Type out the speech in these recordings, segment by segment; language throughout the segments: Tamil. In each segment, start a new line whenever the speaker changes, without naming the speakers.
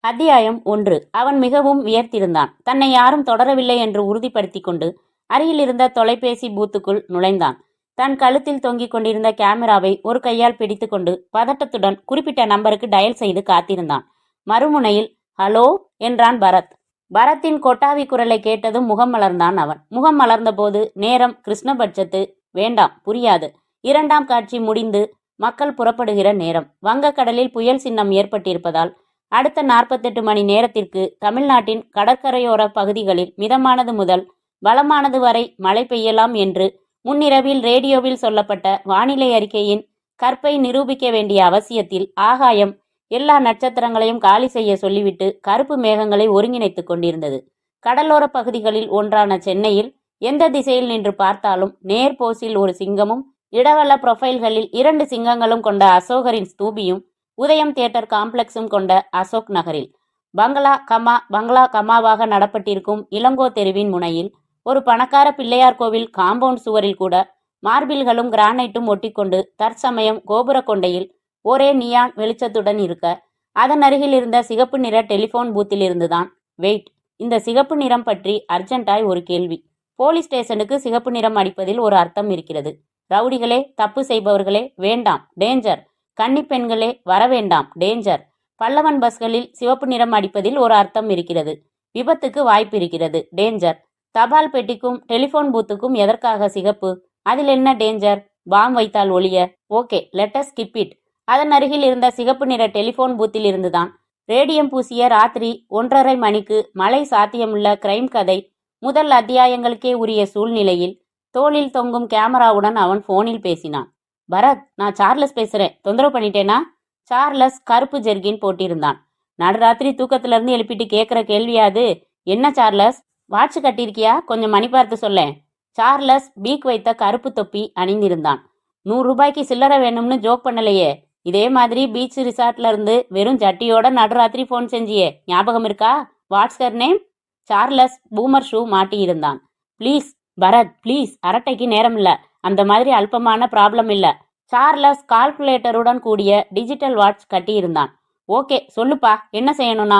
அத்தியாயம் 1. அவன் மிகவும் வியர்த்திருந்தான். தன்னை யாரும் தொடரவில்லை என்று உறுதிப்படுத்திக் கொண்டு அருகிலிருந்த தொலைபேசி பூத்துக்குள் நுழைந்தான். தன் கழுத்தில் தொங்கிக் கொண்டிருந்த கேமராவை ஒரு கையால் பிடித்துக்கொண்டு பதட்டத்துடன் குறிப்பிட்ட நம்பருக்கு டயல் செய்து காத்திருந்தான். மறுமுனையில் ஹலோ என்றான் பரத். பரத்தின் கொட்டாவி குரலை கேட்டதும் முகம் மலர்ந்தான் அவன். முகம் மலர்ந்தபோது நேரம் கிருஷ்ணபட்சத்து. வேண்டாம், புரியாது. 2ஆம் காட்சி முடிந்து மக்கள் புறப்படுகிற நேரம். வங்கக்கடலில் புயல் சின்னம் ஏற்பட்டிருப்பதால் அடுத்த 48 மணி நேரத்திற்கு தமிழ்நாட்டின் கடற்கரையோர பகுதிகளில் மிதமானது முதல் பலமானது வரை மழை பெய்யலாம் என்று முன்னிரவில் ரேடியோவில் சொல்லப்பட்ட வானிலை அறிக்கையின் கற்பை நிரூபிக்க வேண்டிய அவசியத்தில் ஆகாயம் எல்லா நட்சத்திரங்களையும் காலி செய்ய சொல்லிவிட்டு கருப்பு மேகங்களை ஒருங்கிணைத்து கொண்டிருந்தது. கடலோர பகுதிகளில் ஒன்றான சென்னையில் எந்த திசையில் நின்று பார்த்தாலும் நேர்போசில் ஒரு சிங்கமும் இடவள புரொஃபைல்களில் 2 சிங்கங்களும் கொண்ட அசோகரின் ஸ்தூபியும் உதயம் தியேட்டர் காம்ப்ளெக்ஸும் கொண்ட அசோக் நகரில் பங்களா கமாவாக நடப்பட்டிருக்கும் இளங்கோ தெருவின் முனையில் ஒரு பணக்கார பிள்ளையார் கோவில் காம்பவுண்ட் சுவரில் கூட மார்பில்களும் கிரானைட்டும் ஒட்டிக்கொண்டு தற்சமயம் கோபுர கொண்டையில் ஒரே நியான் வெளிச்சத்துடன் இருக்க அதன் அருகில் இருந்த சிகப்பு நிற டெலிஃபோன் பூத்தில் இருந்துதான் வெயிட். இந்த சிகப்பு நிறம் பற்றி அர்ஜென்ட்டாய் ஒரு கேள்வி. போலீஸ் ஸ்டேஷனுக்கு சிகப்பு நிறம் அடிப்பதில் ஒரு அர்த்தம் இருக்கிறது. ரவுடிகளே, தப்பு செய்பவர்களே வேண்டாம், டேஞ்சர். கன்னிப் பெண்களே வரவேண்டாம், டேஞ்சர். பல்லவன் பஸ்களில் சிவப்பு நிறம் அடிப்பதில் ஒரு அர்த்தம் இருக்கிறது. விபத்துக்கு வாய்ப்பு இருக்கிறது, டேஞ்சர். தபால் பெட்டிக்கும் டெலிஃபோன் பூத்துக்கும் எதற்காக சிகப்பு? அதில் என்ன டேஞ்சர்? பாம் வைத்தால் ஒழிய. Okay, let's skip it. அதன் அருகில் இருந்த சிகப்பு நிற டெலிஃபோன் பூத்தில் இருந்துதான் ரேடியம் பூசிய ராத்திரி 1:30 மணிக்கு மழை சாத்தியமுள்ள கிரைம் கதை முதல் அத்தியாயங்களுக்கே உரிய சூழ்நிலையில் தோளில் தொங்கும் கேமராவுடன் அவன் போனில் பேசினான். பரத், நான் சார்லஸ் பேசுறேன். தொந்தரவு பண்ணிட்டேனா? சார்லஸ் கருப்பு ஜெர்கின் போட்டிருந்தான். நடுராத்திரி தூக்கத்திலிருந்து எழுப்பிட்டு கேட்குற கேள்வியாது. என்ன சார்லஸ், வாட்ச் கட்டியிருக்கியா? கொஞ்சம் மணி பார்த்து சொல்லேன். சார்லஸ் பீக் வைத்த கருப்பு தொப்பி அணிந்திருந்தான். 100 ரூபாய்க்கு சில்லறை வேணும்னு ஜோக் பண்ணலையே. இதே மாதிரி பீச் ரிசார்ட்ல இருந்து வெறும் ஜட்டியோட நடுராத்திரி ஃபோன் செஞ்சியே, ஞாபகம் இருக்கா? What's her name? Charles Boomer shoe மாட்டியிருந்தான். ப்ளீஸ் பரத், ப்ளீஸ், அரட்டைக்கு நேரம் இல்லை. அந்த மாதிரி அல்பமான ப்ராப்ளம் இல்லை. சார்லஸ் கால்குலேட்டருடன் கூடிய டிஜிட்டல் வாட்ச் கட்டியிருந்தான். ஓகே சொல்லுப்பா, என்ன செய்யணும்னா?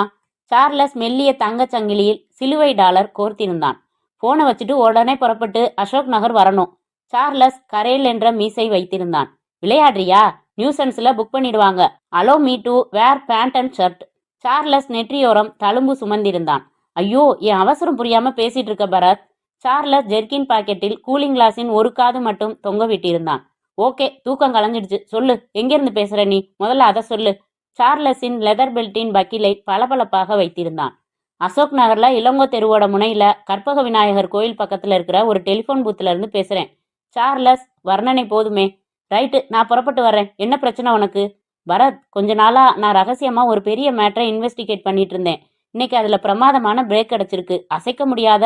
சார்லஸ் மெல்லிய தங்கச் சங்கிலியில் சிலுவை டாலர் கோர்த்திருந்தான். போனை வச்சுட்டு உடனே புறப்பட்டு அசோக் நகர் வரணும். சார்லஸ் கரேல் என்ற மீசை வைத்திருந்தான். விளையாடுறியா? நியூசன்ஸ்ல புக் பண்ணிடுவாங்க. Allow me to wear pant and shirt. Charles நெற்றியோரம் தழும்பு சுமந்திருந்தான். ஐயோ, என் அவசரம் புரியாம பேசிட்டு இருக்க பரத். சார்லஸ் ஜெர்கின் பாக்கெட்டில் கூலிங் கிளாஸின் ஒரு காது மட்டும் தொங்க விட்டிருந்தான். ஓகே, தூக்கம் கலைஞ்சிடுச்சு. சொல்லு, எங்கிருந்து பேசுற நீ? முதல்ல அதை சொல்லு. சார்லஸின் லெதர் பெல்ட்டின் பக்கிலை பளபளப்பாக வைத்திருந்தான். அசோக் நகர்ல இளங்கோ தெருவோட முனையில கற்பக விநாயகர் கோயில் பக்கத்துல இருக்கிற ஒரு டெலிஃபோன் பூத்துல இருந்து பேசுறேன். சார்லஸ், வர்ணனை போதுமே. ரைட்டு, நான் புறப்பட்டு வர்றேன். என்ன பிரச்சனை உனக்கு? பரத், கொஞ்ச நாளா நான் ரகசியமா ஒரு பெரிய மேட்டரை இன்வெஸ்டிகேட் பண்ணிட்டு இருந்தேன். இன்னைக்கு அதுல பிரமாதமான பிரேக் கிடைச்சிருக்கு. அசைக்க முடியாத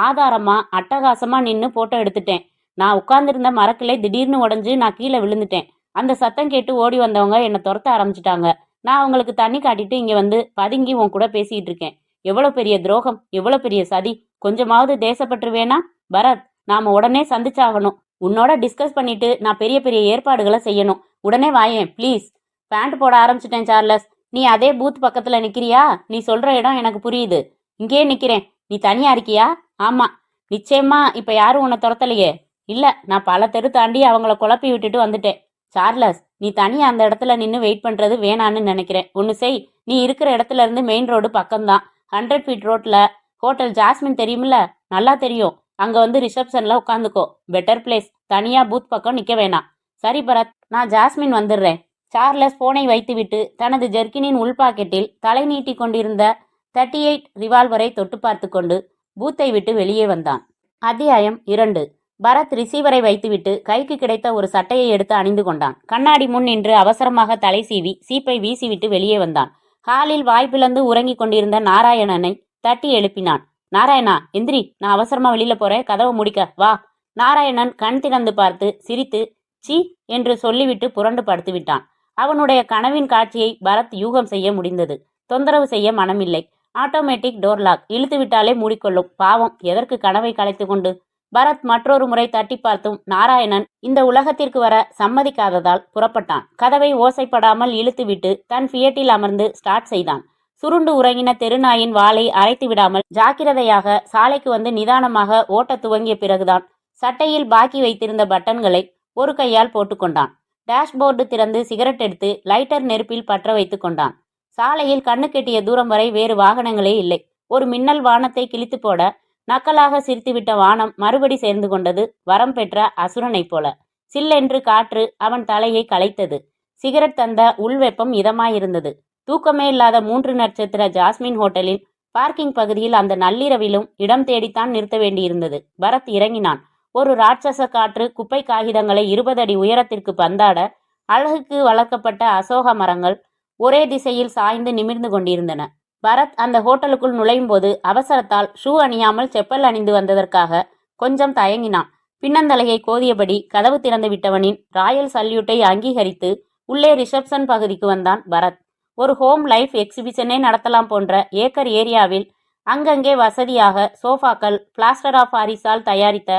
ஆதாரமா அட்டகாசமா நின்று போட்டோ எடுத்துட்டேன். நான் உட்கார்ந்திருந்த மரக்கிளை திடீர்னு உடஞ்சு நான் கீழே விழுந்துட்டேன். அந்த சத்தம் கேட்டு ஓடி வந்தவங்க என்னை துரத்த ஆரம்பிச்சிட்டாங்க. நான் அவங்களுக்கு தண்ணி காட்டிட்டு இங்க வந்து பதுங்கி உன் கூட பேசிட்டு இருக்கேன். எவ்வளவு பெரிய துரோகம், எவ்வளவு பெரிய சதி. கொஞ்சமாவது தேசப்பற்று வேணா? பரத், நாம உடனே சந்திச்சாகணும். உன்னோட டிஸ்கஸ் பண்ணிட்டு நான் பெரிய பெரிய ஏற்பாடுகளை செய்யணும். உடனே வாயேன் ப்ளீஸ். பேண்ட் போட ஆரம்பிச்சிட்டேன் சார்லஸ். நீ அதே பூத் பக்கத்துல நிக்கிறியா? நீ சொல்ற இடம் எனக்கு புரியுது. இங்கேயே நிக்கிறேன். நீ தனியா இருக்கியா? ஆமா. நிச்சயமா இப்ப யாரும் உன்னை துரத்தலையே? இல்ல, நான் பல தெரு தாண்டி அவங்கள குழப்பி விட்டுட்டு வந்துட்டேன். சார்லஸ், நீ தனியா அந்த இடத்துல நின்று வெயிட் பண்றது வேணான்னு நினைக்கிறேன். ஒன்னு செய், நீ இருக்கிற இடத்துல இருந்து மெயின் ரோடு பக்கம்தான். 100 ஃபீட் ரோட்ல ஹோட்டல் ஜாஸ்மின் தெரியுமில்ல? நல்லா தெரியும். அங்க வந்து ரிசப்ஷன்ல உட்காந்துக்கோ. Better place. தனியா பூத் பக்கம் நிக்க வேணாம். சரி பரத், நான் ஜாஸ்மின் வந்துடுறேன். சார்லஸ் போனை வைத்துவிட்டு தனது ஜெர்கினின் உள்பாக்கெட்டில் தலை நீட்டி கொண்டிருந்த 38 ரிவால்வரை தொட்டு பார்த்து கொண்டு பூத்தை விட்டு வெளியே வந்தான். அத்தியாயம் 2. பரத் ரிசீவரை வைத்துவிட்டு கைக்கு கிடைத்த ஒரு சட்டையை எடுத்து அணிந்து கொண்டான். கண்ணாடி முன் நின்று அவசரமாக தலை சீவி சீப்பை வீசிவிட்டு வெளியே வந்தான். ஹாலில் வாய்ப்பிழந்து உறங்கிக் கொண்டிருந்த நாராயணனை தட்டி எழுப்பினான். நாராயணா, எந்திரி, நான் அவசரமா வெளியில போறேன், கதவை முடிக்க வா. நாராயணன் கண் திறந்து பார்த்து சிரித்து சி என்று சொல்லிவிட்டு புரண்டு படுத்து விட்டான். அவனுடைய கனவின் காட்சியை பரத் யூகம் செய்ய முடிந்தது. தொந்தரவு செய்ய மனமில்லை. ஆட்டோமேட்டிக் டோர் லாக், இழுத்து விட்டாலே மூடிக்கொள்ளும். பாவம், எதற்கு கனவை கலைத்து கொண்டு? பரத் மற்றொரு முறை தட்டி பார்த்தும் நாராயணன் இந்த உலகத்திற்கு வர சம்மதிக்காததால் புறப்பட்டான். கதவை ஓசைப்படாமல் இழுத்துவிட்டு தன் ஃபியட்டில் அமர்ந்து ஸ்டார்ட் செய்தான். சுருண்டு உறங்கின தெருநாயின் வாலை அரைத்து விடாமல் ஜாக்கிரதையாக சாலைக்கு வந்து நிதானமாக ஓட்டத் துவங்கிய பிறகுதான் சட்டையில் பாக்கி வைத்திருந்த பட்டன்களை ஒரு கையால் போட்டுக்கொண்டான். டேஷ்போர்டு திறந்து சிகரெட் எடுத்து லைட்டர் நெருப்பில் பற்ற வைத்து கொண்டான். சாலையில் கண்ணு கெட்டிய தூரம் வரை வேறு வாகனங்களே இல்லை. ஒரு மின்னல் வானத்தை கிழித்து போட நக்கலாக சிரித்துவிட்ட வானம் மறுபடி சேர்ந்து கொண்டது, வரம் பெற்ற அசுரனைப் போல. சில்லென்று காற்று அவன் தலையை களைத்தது. சிகரெட் தந்த உள்வெப்பம் இதமாயிருந்தது. தூக்கமே இல்லாத 3 நட்சத்திர ஜாஸ்மின் ஹோட்டலின் பார்க்கிங் பகுதியில் அந்த நள்ளிரவிலும் இடம் தேடித்தான் நிறுத்த வேண்டியிருந்தது. பரத் இறங்கினான். ஒரு ராட்சச காற்று குப்பை காகிதங்களை 20 அடி உயரத்திற்கு பந்தாட அழகுக்கு வளர்க்கப்பட்ட அசோக மரங்கள் ஒரே திசையில் சாய்ந்து நிமிர்ந்து கொண்டிருந்தன. பரத் அந்த ஹோட்டலுக்குள் நுழையும் போது அவசரத்தால் ஷூ அணியாமல் செப்பல் அணிந்து வந்ததற்காக கொஞ்சம் தயங்கினான். பின்னந்தலையை கோதியபடி கதவு திறந்து விட்டவனின் ராயல் சல்யூட்டை அங்கீகரித்து உள்ளே ரிசப்ஷன் பகுதிக்கு வந்தான் பரத். ஒரு ஹோம் லைஃப் எக்ஸிபிஷனே நடத்தலாம் போன்ற ஏக்கர் ஏரியாவில் அங்கங்கே வசதியாக சோஃபாக்கள், பிளாஸ்டர் ஆஃப் பாரிஸால் தயாரித்த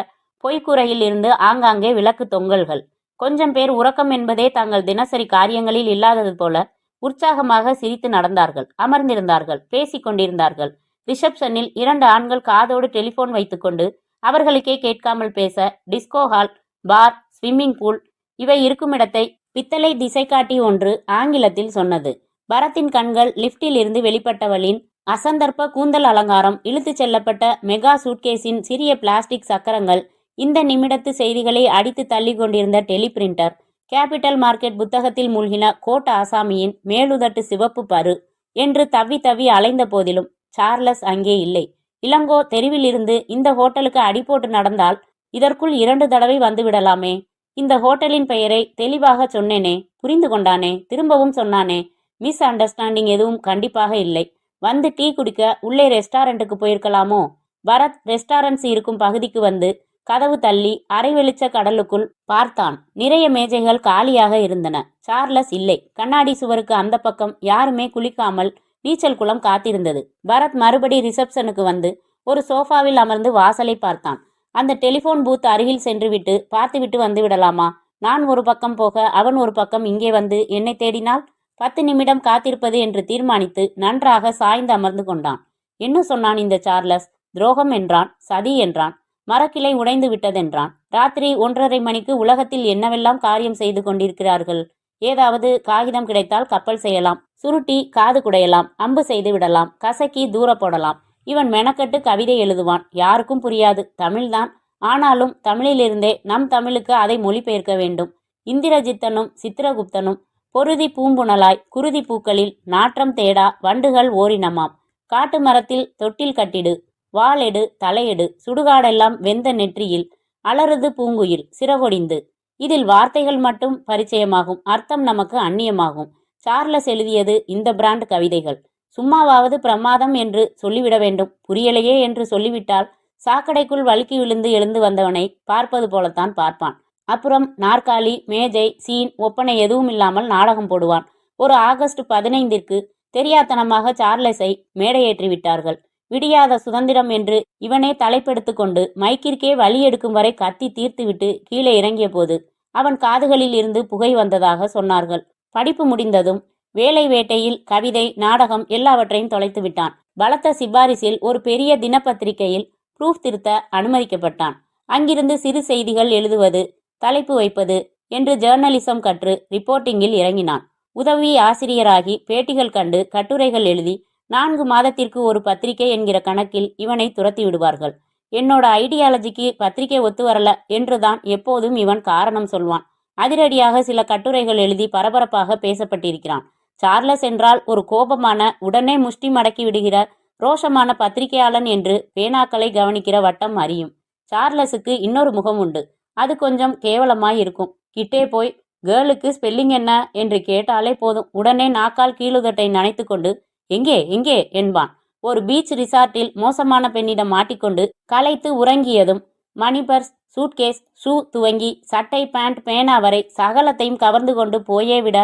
பொய்க்கூரையில் இருந்து ஆங்காங்கே விளக்கு தொங்கல்கள். கொஞ்சம் பேர் உறக்கம் என்பதே தங்கள் தினசரி காரியங்களில் இல்லாதது போல உற்சாகமாக சிரித்து நடந்தார்கள், அமர்ந்திருந்தார்கள், பேசிக் கொண்டிருந்தார்கள். ரிசப்ஷனில் 2 ஆண்கள் காதோடு டெலிபோன் வைத்துக்கொண்டு அவர்களுக்கே கேட்காமல் பேச, டிஸ்கோ ஹால், பார், ஸ்விம்மிங் பூல் இவை இருக்குமிடத்தை பித்தளை திசைகாட்டி ஒன்று ஆங்கிலத்தில் சொன்னது. பரத்தின் கண்கள் லிப்டில் இருந்து வெளிப்பட்டவளின் அசந்தர்ப்ப கூந்தல் அலங்காரம், இழுத்துச் செல்லப்பட்ட மெகா சூட்கேஸின் சிறிய பிளாஸ்டிக் சக்கரங்கள், இந்த நிமிடத்து செய்திகளை அடித்து தள்ளி கொண்டிருந்த டெலிபிரிண்டர், கேபிட்டல் மார்க்கெட் புத்தகத்தில் மூழ்கின கோட் ஆசாமியின் மேலுதட்டு சிவப்பு பரு என்று தவ்வி தவ்வி அலைந்த போதிலும் சார்லஸ் அங்கே இல்லை. இளங்கோ தெருவில் இருந்து இந்த ஹோட்டலுக்கு அடிபோட்டு நடந்தால் இதற்குள் 2 தடவை வந்துவிடலாமே. இந்த ஹோட்டலின் பெயரை தெளிவாக சொன்னேனே, புரிந்து கொண்டானே, திரும்பவும் சொன்னானே. மிஸ் அண்டர்ஸ்டாண்டிங் எதுவும் கண்டிப்பாக இல்லை. வந்து டீ குடிக்க உள்ளே ரெஸ்டாரண்ட்டுக்கு போயிருக்கலாமோ? பரத் ரெஸ்டாரண்ட்ஸ் இருக்கும் பகுதிக்கு வந்து கதவு தள்ளி அரை வெளிச்ச கடலுக்குள் பார்த்தான். நிறைய மேஜைகள் காலியாக இருந்தன. சார்லஸ் இல்லை. கண்ணாடி சுவருக்கு அந்த பக்கம் யாருமே குளிக்காமல் நீச்சல் குளம் காத்திருந்தது. பரத் மறுபடி ரிசப்ஷனுக்கு வந்து ஒரு சோஃபாவில் அமர்ந்து வாசலை பார்த்தான். அந்த டெலிபோன் பூத் அருகில் சென்றுவிட்டு பார்த்துவிட்டு வந்து விடலாமா? நான் ஒரு பக்கம் போக அவன் ஒரு பக்கம் இங்கே வந்து என்னை தேடினால் 10 நிமிடம் காத்திருப்பது என்று தீர்மானித்து நன்றாக சாய்ந்து அமர்ந்து கொண்டான். என்ன சொன்னான் இந்த சார்லஸ்? துரோகம் என்றான், சதி என்றான், மரக்கிளை உடைந்து விட்டதென்றான். ராத்திரி 1:30 மணிக்கு உலகத்தில் என்னவெல்லாம் காரியம் செய்து கொண்டிருக்கிறார்கள். ஏதாவது காகிதம் கிடைத்தால் கப்பல் செய்யலாம், சுருட்டி காது குடையலாம், அம்பு செய்து விடலாம், கசக்கி தூர போடலாம். இவன் மெனக்கட்டு கவிதை எழுதுவான். யாருக்கும் புரியாது, தமிழ்தான். ஆனாலும் தமிழிலிருந்தே நம் தமிழுக்கு அதை மொழிபெயர்க்க வேண்டும். இந்திரஜித்தனும் சித்திரகுப்தனும் பொருதி பூம்புணலாய் குருதி பூக்களில் நாற்றம் தேடா வண்டுகள் ஓரினமாம். காட்டு மரத்தில் தொட்டில் கட்டிடு, வாளெடு, தலையெடு, சுடுகாடெல்லாம் வெந்த நெற்றியில் அலறுது பூங்குயில் சிறகொடிந்து. இதில் வார்த்தைகள் மட்டும் பரிச்சயமாகும், அர்த்தம் நமக்கு அந்நியமாகும். சார்லஸ் எழுதியது இந்த பிராண்ட் கவிதைகள். சும்மாவாவது பிரமாதம் என்று சொல்லிவிட வேண்டும். புரியலையே என்று சொல்லிவிட்டால் சாக்கடைக்குள் வழுக்கி விழுந்து எழுந்து வந்தவனை பார்ப்பது போலத்தான் பார்ப்பான். அப்புறம் நாற்காலி, மேஜை, சீன், ஒப்பனை எதுவும் இல்லாமல் நாடகம் போடுவான். ஒரு ஆகஸ்ட் 15ற்கு தெரியாத்தனமாக சார்லஸை மேடையேற்றி விட்டார்கள். விடியாத சுதந்திரம் என்று இவனே தலைப்பெடுத்து கொண்டு மைக்கிற்கே வழி எடுக்கும் வரை கத்தி தீர்த்துவிட்டு கீழே இறங்கிய போது அவன் காதுகளில் இருந்து புகை வந்ததாக சொன்னார்கள். படிப்பு முடிந்ததும் வேலை வேட்டையில் கவிதை, நாடகம் எல்லாவற்றையும் தொலைத்து விட்டான். பலத்த சிபாரிசில் ஒரு பெரிய தினப்பத்திரிகையில் ப்ரூஃப் திருத்த அனுமதிக்கப்பட்டான். அங்கிருந்து சிறு செய்திகள் எழுதுவது, தலைப்பு வைப்பது என்று ஜேர்னலிசம் கற்று ரிப்போர்ட்டிங்கில் இறங்கினான். உதவி ஆசிரியராகி பேட்டிகள் கண்டு கட்டுரைகள் எழுதி 4 மாதத்திற்கு ஒரு பத்திரிகை என்கிற கணக்கில் இவனை துரத்தி விடுவார்கள். என்னோட ஐடியாலஜிக்கு பத்திரிகை ஒத்து வரல என்றுதான் எப்போதும் இவன் காரணம் சொல்வான். அதிரடியாக சில கட்டுரைகள் எழுதி பரபரப்பாக பேசப்பட்டிருக்கிறான். சார்லஸ் என்றால் ஒரு கோபமான, உடனே முஷ்டி மடக்கி விடுகிற ரோஷமான பத்திரிகையாளன் என்று பேனாக்களை கவனிக்கிற வட்டம் அறியும். சார்லஸுக்கு இன்னொரு முகம் உண்டு. அது கொஞ்சம் கேவலமாய் இருக்கும். கிட்டே போய் கேர்ளுக்கு ஸ்பெல்லிங் என்ன என்று கேட்டாலே போதும், உடனே நாக்கால் கீழுதட்டை நனைத்து கொண்டு எங்கே எங்கே என்பான். ஒரு பீச் ரிசார்ட்டில் மோசமான பெண்ணிடம் மாட்டிக்கொண்டு களைத்து உறங்கியதும் மணிபர்ஸ், சூட்கேஸ், ஷூ துவங்கி சட்டை, பேண்ட், பேனா வரை சகலத்தையும் கவர்ந்து கொண்டு போயே விட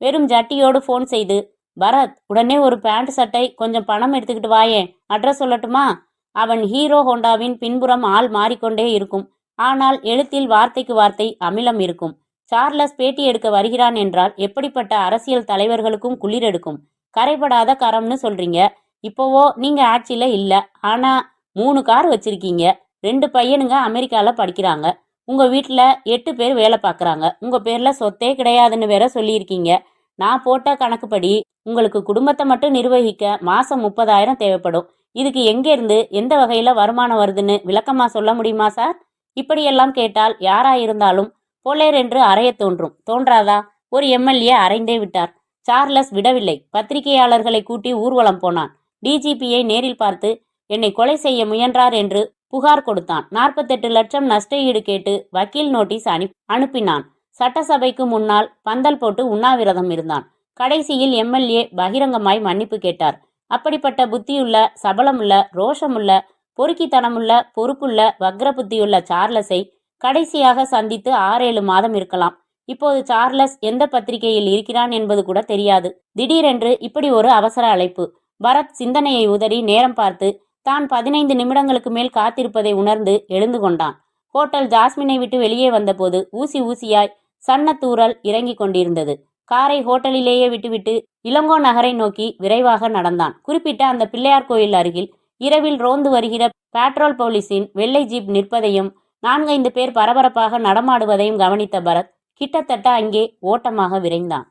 வெறும் ஜட்டியோடு ஃபோன் செய்து, பரத் உடனே ஒரு பேண்ட், சட்டை, கொஞ்சம் பணம் எடுத்துக்கிட்டு வாயே, அட்ரஸ் சொல்லட்டுமா? அவன் ஹீரோ ஹோண்டாவின் பின்புறம் ஆள் மாறிக்கொண்டே இருக்கும். ஆனால் எழுத்தில் வார்த்தைக்கு வார்த்தை அமிலம் இருக்கும். சார்லஸ் பேட்டி எடுக்க வருகிறான் என்றால் எப்படிப்பட்ட அரசியல் தலைவர்களுக்கும் குளிரெடுக்கும். கரைபடாத கரம்னு சொல்றீங்க. இப்போவோ நீங்க ஆட்சியில இல்ல. ஆனா 3 கார் வச்சிருக்கீங்க. 2 பையனுங்க அமெரிக்கால படிக்கிறாங்க. உங்க வீட்டுல 8 பேர் வேலை பார்க்கறாங்க. உங்க பேர்ல சொத்தே கிடையாதுன்னு வேற சொல்லியிருக்கீங்க. நான் போட்ட கணக்குப்படி உங்களுக்கு குடும்பத்தை மட்டும் நிர்வகிக்க மாசம் 30,000 தேவைப்படும். இதுக்கு எங்க இருந்து எந்த வகையில வருமானம் வருதுன்னு விளக்கமா சொல்ல முடியுமா சார்? இப்படியெல்லாம் கேட்டால் யாராயிருந்தாலும் பொலேர் என்று அறைய தோன்றும். தோன்றாதா? ஒரு எம்எல்ஏ அறைந்தே விட்டார். சார்லஸ் விடவில்லை. பத்திரிகையாளர்களை கூட்டி ஊர்வலம் போனான். டிஜிபியை நேரில் பார்த்து என்னை கொலை செய்ய முயன்றார் என்று புகார் கொடுத்தான். 48 லட்சம் நஷ்ட ஈடு கேட்டு வக்கீல் நோட்டீஸ் அனுப்பினான். சட்டசபைக்கு முன்னால் பந்தல் போட்டு உண்ணாவிரதம் இருந்தான். கடைசியில் எம்எல்ஏ பகிரங்கமாய் மன்னிப்பு கேட்டார். அப்படிப்பட்ட புத்தியுள்ள, சபலமுள்ள, ரோஷமுள்ள, பொறுக்கித்தனமுள்ள, பொறுப்புள்ள, வக்ர புத்தியுள்ள சார்லஸை கடைசியாக சந்தித்து 6-7 மாதம் இருக்கலாம். இப்போது சார்லஸ் எந்த பத்திரிகையில் இருக்கிறான் என்பது கூட தெரியாது. திடீரென்று இப்படி ஒரு அவசர அழைப்பு. பரத் சிந்தனையை உதறி நேரம் பார்த்து தான் 15 நிமிடங்களுக்கு மேல் காத்திருப்பதை உணர்ந்து எழுந்து கொண்டான். ஹோட்டல் ஜாஸ்மினை விட்டு வெளியே வந்தபோது ஊசி ஊசியாய் சன்னத்தூரல் இறங்கி கொண்டிருந்தது. காரை ஹோட்டலிலேயே விட்டுவிட்டு இளங்கோ நகரை நோக்கி விரைவாக நடந்தான். குறிப்பிட்ட அந்த பிள்ளையார் கோயில் அருகில் இரவில் ரோந்து வருகிற பேட்ரோல் போலீஸின் வெள்ளை ஜீப் நிற்பதையும் 4-5 பேர் பரபரப்பாக நடமாடுவதையும் கவனித்த பரத் கிட்டத்தட்ட அங்கே ஓட்டமாக விரைந்தான்.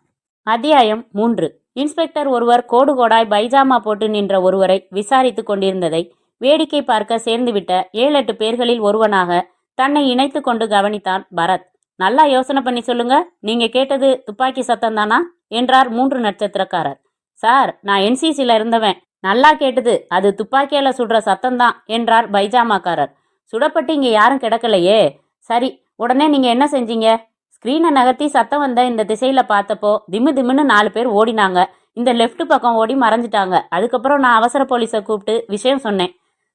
அத்தியாயம் 3. இன்ஸ்பெக்டர் ஒருவர் கோடு கோடாய் பைஜாமா போட்டு நின்ற ஒருவரை விசாரித்து கொண்டிருந்ததை வேடிக்கை பார்க்க சேர்ந்துவிட்ட 7-8 பேர்களில் ஒருவனாக தன்னை இணைத்து கொண்டு கவனித்தான் பரத். நல்லா யோசனை பண்ணி சொல்லுங்க, நீங்க கேட்டது துப்பாக்கி சத்தம் தானா என்றார் 3 நட்சத்திரக்காரர். சார், நான் என்சிசில இருந்தவன். நல்லா கேட்டது, அது துப்பாக்கியால சுடுற சத்தம்தான் என்றார் பைஜாமாக்காரர். சுடப்பட்டு இங்க யாரும் கிடக்கலையே. சரி, உடனே நீங்க என்ன செஞ்சீங்க? ஸ்கிரீனை நகர்த்தி சத்தம் வந்த இந்த திசையில பார்த்தப்போ திமு திமுன்னு 4 பேர் ஓடினாங்க. இந்த லெஃப்ட் பக்கம் ஓடி மறைஞ்சிட்டாங்க. அதுக்கப்புறம் நான் அவசர போலீஸை கூப்பிட்டு விஷயம் சொன்னேன்.